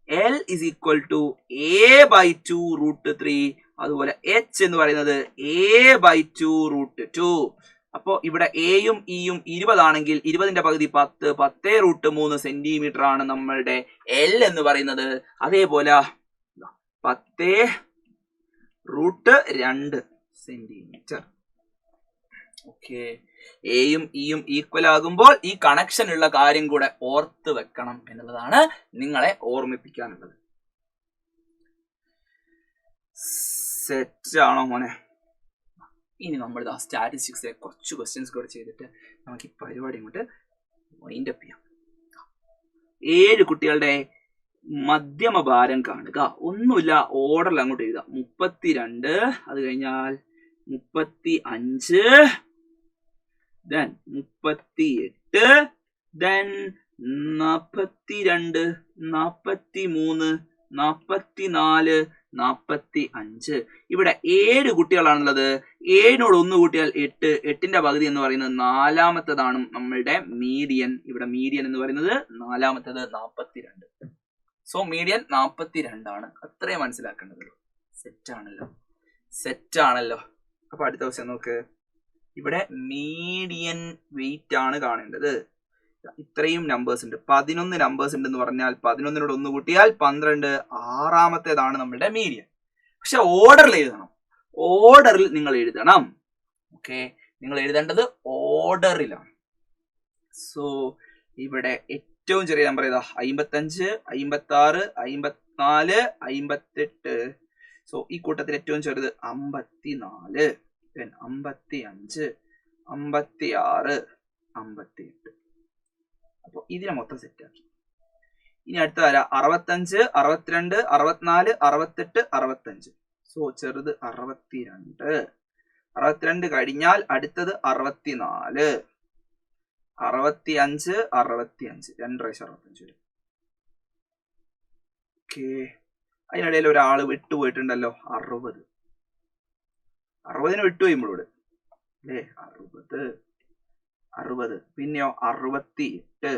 Speaker 1: L is equal to a/2√3. അതുപോലെ h എന്ന് പറയുന്നത് a/2√2. അപ്പോ ഇവിടെ എയും ഇയും 20 ആണെങ്കിൽ 20ന്റെ പകുതി 10 10√3 സെന്റിമീറ്റർ ആണ് നമ്മളുടെ L എന്ന് പറയുന്നത്. അതേപോലെ 10√2 സെന്റിമീറ്റർ. ഓക്കെ, എയും ഇയും ഈക്വൽ ആകുമ്പോൾ ഈ കണക്ഷൻ ഉള്ള കാര്യം കൂടെ ഓർത്ത് വെക്കണം എന്നുള്ളതാണ് നിങ്ങളെ ഓർമ്മിപ്പിക്കാനുള്ളത്. സെറ്റ് ആണോ മോനെ? ഇനി നമ്മൾ സ്റ്റാറ്റിസ്റ്റിക്സിലെ കുറച്ച് ക്വസ്റ്റ്യൻസ് കൂടെ ചെയ്തിട്ട് നമുക്ക് ഈ പരിപാടി ഇങ്ങോട്ട് വൈൻഡ് അപ്പ് ചെയ്യാം. 7 കുട്ടികളുടെ മധ്യമ ഭാരം കാണുക. ഒന്നുമില്ല, ഓർഡറിൽ അങ്ങോട്ട് എഴുതാം. 32, അത് കഴിഞ്ഞാൽ 35, then 38, then 42, 43, 44, 45. ഇവിടെ 7 കുട്ടികളാണുള്ളത്. 7നോട് 1 കൂട്ടിയാൽ 8. 8ന്റെ പകുതി എന്ന് പറയുന്നത് 4-മത്തേതാണ് നമ്മളുടെ മീഡിയൻ. ഇവിടെ മീഡിയൻ എന്ന് പറയുന്നത് 4-മത്തേത് 42. സോ മീഡിയൻ 42 ആണ്. അത്രയും മനസ്സിലാക്കേണ്ടതുള്ളൂ. സെറ്റ് ആണല്ലോ. അപ്പൊ അടുത്ത ദിവസം നോക്ക്, ഇവിടെ മീഡിയൻ വെയിറ്റ് ആണ് കാണേണ്ടത്. ഇത്രയും നമ്പേഴ്സ് ഉണ്ട്, 11 നമ്പേഴ്സ് ഉണ്ടെന്ന് പറഞ്ഞാൽ 11നോട് 1 കൂട്ടിയാൽ 12, 6-മത്തേതാണ് നമ്മുടെ മീഡിയൻ. പക്ഷെ ഓർഡറിൽ എഴുതണം. ഓർഡറിൽ നിങ്ങൾ എഴുതണം. ഓക്കെ, നിങ്ങൾ എഴുതേണ്ടത് ഓർഡറിലാണ്. സോ ഇവിടെ ഏറ്റവും ചെറിയ നമ്പർ ഏതാ? 55, 56, 54, 58. സോ ഈ കൂട്ടത്തിൽ ഏറ്റവും ചെറുത് 54, 55, 56, 58. അപ്പൊ ഇതിനെ മൊത്തം സെറ്റാക്കി. ഇനി അടുത്ത വരാ 65, 62, 64, 68, 65. സോ ചെറുത് 62. 62 കഴിഞ്ഞാൽ അടുത്തത് 64, 65, 65. 2 വരും. ഓക്കെ, അതിനിടയിൽ ഒരാൾ വിട്ടുപോയിട്ടുണ്ടല്ലോ. 60 വിട്ടുപോയിമ്പോഴോട് അല്ലേ? 60. പിന്നെയോ 68.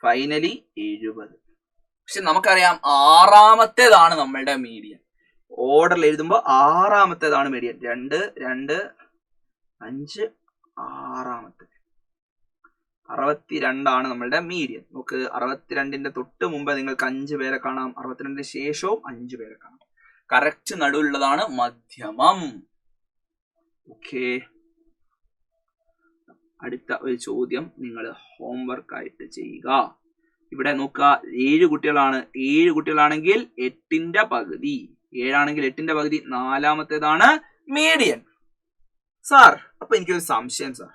Speaker 1: ഫൈനലി 70. പക്ഷെ നമുക്കറിയാം ആറാമത്തേതാണ് നമ്മളുടെ മീഡിയൻ. ഓർഡറിൽ എഴുതുമ്പോൾ ആറാമത്തേതാണ് മീഡിയൻ. 2, 2, 5, ആറാമത്തെ 62 നമ്മളുടെ മീഡിയൻ. നമുക്ക് 62ന്റെ തൊട്ട് മുമ്പ് നിങ്ങൾക്ക് 5 പേരെ കാണാം. 62ന്റെ ശേഷവും 5 പേരെ കാണാം. കറക്റ്റ് നടുവിലുള്ളതാണ് മധ്യമം. ഓക്കെ, അടുത്ത ഒരു ചോദ്യം നിങ്ങൾ ഹോംവർക്ക് ആയിട്ട് ചെയ്യുക. ഇവിടെ നോക്കുക, 7 കുട്ടികളാണ്. 7 കുട്ടികളാണെങ്കിൽ 8ന്റെ പകുതി. 7 ആണെങ്കിൽ 8ന്റെ പകുതി നാലാമത്തേതാണ് മീഡിയൻ. സാർ, അപ്പൊ എനിക്കൊരു സംശയം സാർ.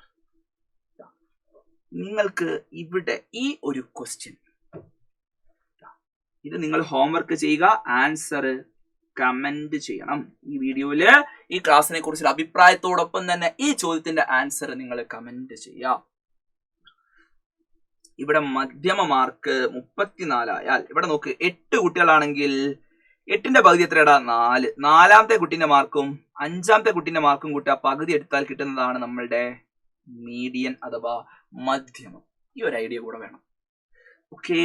Speaker 1: നിങ്ങൾക്ക് ഇവിടെ ഈ ഒരു ക്വസ്റ്റ്യൻ, ഇത് നിങ്ങൾ ഹോംവർക്ക് ചെയ്യുക, ആൻസർ കമന്റ് ചെയ്യണം. ഈ വീഡിയോയില് ഈ ക്ലാസ്സിനെ കുറിച്ചുള്ള അഭിപ്രായത്തോടൊപ്പം തന്നെ ഈ ചോദ്യത്തിന്റെ ആൻസർ നിങ്ങൾ കമന്റ് ചെയ്യുക. ഇവിടെ മധ്യമ മാർക്ക് 34 ആയാൽ, ഇവിടെ നോക്ക് 8 കുട്ടികളാണെങ്കിൽ 8ന്റെ പകുതി എത്രയാടാ? 4. നാലാമത്തെ കുട്ടീന്റെ മാർക്കും 5ാമത്തെ കുട്ടീന്റെ മാർക്കും കൂട്ടുക, പകുതി എടുത്താൽ കിട്ടുന്നതാണ് നമ്മളുടെ മീഡിയൻ അഥവാ മധ്യമം. ഈ ഒരു ഐഡിയ കൂടെ വേണം. ഓക്കെ,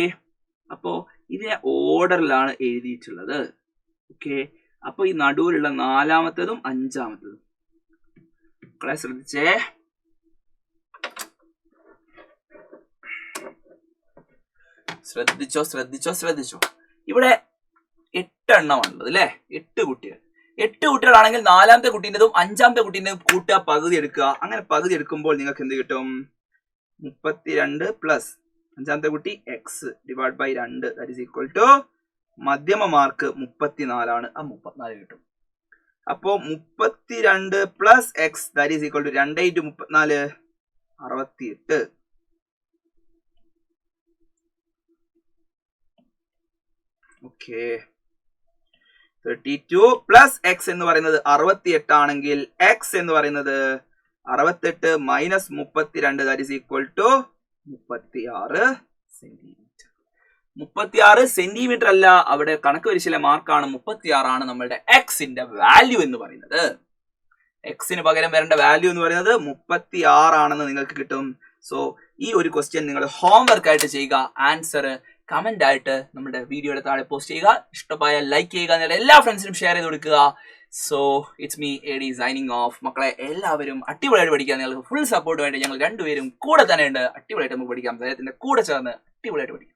Speaker 1: അപ്പോ ഇതിനെ ഓർഡറിലാണ് എഴുതിയിട്ടുള്ളത്. ഓക്കെ, അപ്പൊ ഈ നടുവിലുള്ള നാലാമത്തേതും 5ാമത്തേതും മക്കളെ ശ്രദ്ധിച്ചേ. ശ്രദ്ധിച്ചോ. ഇവിടെ 8 എണ്ണമാണുള്ളത് അല്ലെ? 8 കുട്ടികൾ. 8 കുട്ടികളാണെങ്കിൽ നാലാമത്തെ കുട്ടീൻ്റെതും 5ാമത്തെ കുട്ടീൻ്റെതും കൂട്ടുക, പകുതി എടുക്കുക. അങ്ങനെ പകുതി എടുക്കുമ്പോൾ നിങ്ങൾക്ക് എന്ത് കിട്ടും? 32 പ്ലസ് 5ാമത്തെ കുട്ടി x divide by 2 that is equal to മധ്യമ മാർക്ക് 34 ആണ്. ആ 34 കിട്ടും. അപ്പോ 32 plus x that is equal to 2 × 34 68. Okay, 32 plus x എന്ന് പറയുന്നത് 68 ആണെങ്കിൽ എക്സ് എന്ന് പറയുന്നത് 68 minus 32 that is equal to 36 centimetre. 36 centimetre അല്ല, അവിടെ കണക്ക് വരിശയിലെ മാർക്കാണ്. 36 ആണ് നമ്മളുടെ എക്സിന്റെ വാല്യൂ എന്ന് പറയുന്നത്. എക്സിന് പകരം വരേണ്ട വാല്യൂ എന്ന് പറയുന്നത് 36 ആണെന്ന് നിങ്ങൾക്ക് കിട്ടും. സോ ഈ ഒരു ക്വസ്റ്റ്യൻ നിങ്ങൾ ഹോംവർക്ക് ആയിട്ട് ചെയ്യുക. ആൻസർ കമന്റ് ആയിട്ട് നമ്മുടെ വീഡിയോയുടെ താഴെ പോസ്റ്റ് ചെയ്യുക. ഇഷ്ടമായ ലൈക്ക് ചെയ്യുക, നിങ്ങളുടെ എല്ലാ ഫ്രണ്ട്സിനും ഷെയർ ചെയ്ത് കൊടുക്കുക. So it's me AD signing off. മക്കളെ എല്ലാവരും അടിപൊളിയായിട്ട് പഠിക്കുക. നിങ്ങൾക്ക് ഫുൾ സപ്പോർട്ട് വേണ്ടി ഞങ്ങൾ രണ്ടുപേരും കൂടെ തന്നെ ഉണ്ട്. അടിപൊളിയായിട്ട് നമുക്ക് പഠിക്കാം. അദ്ദേഹത്തിന്റെ കൂടെ ചേർന്ന് അടിപൊളിയായിട്ട് പഠിക്കാം.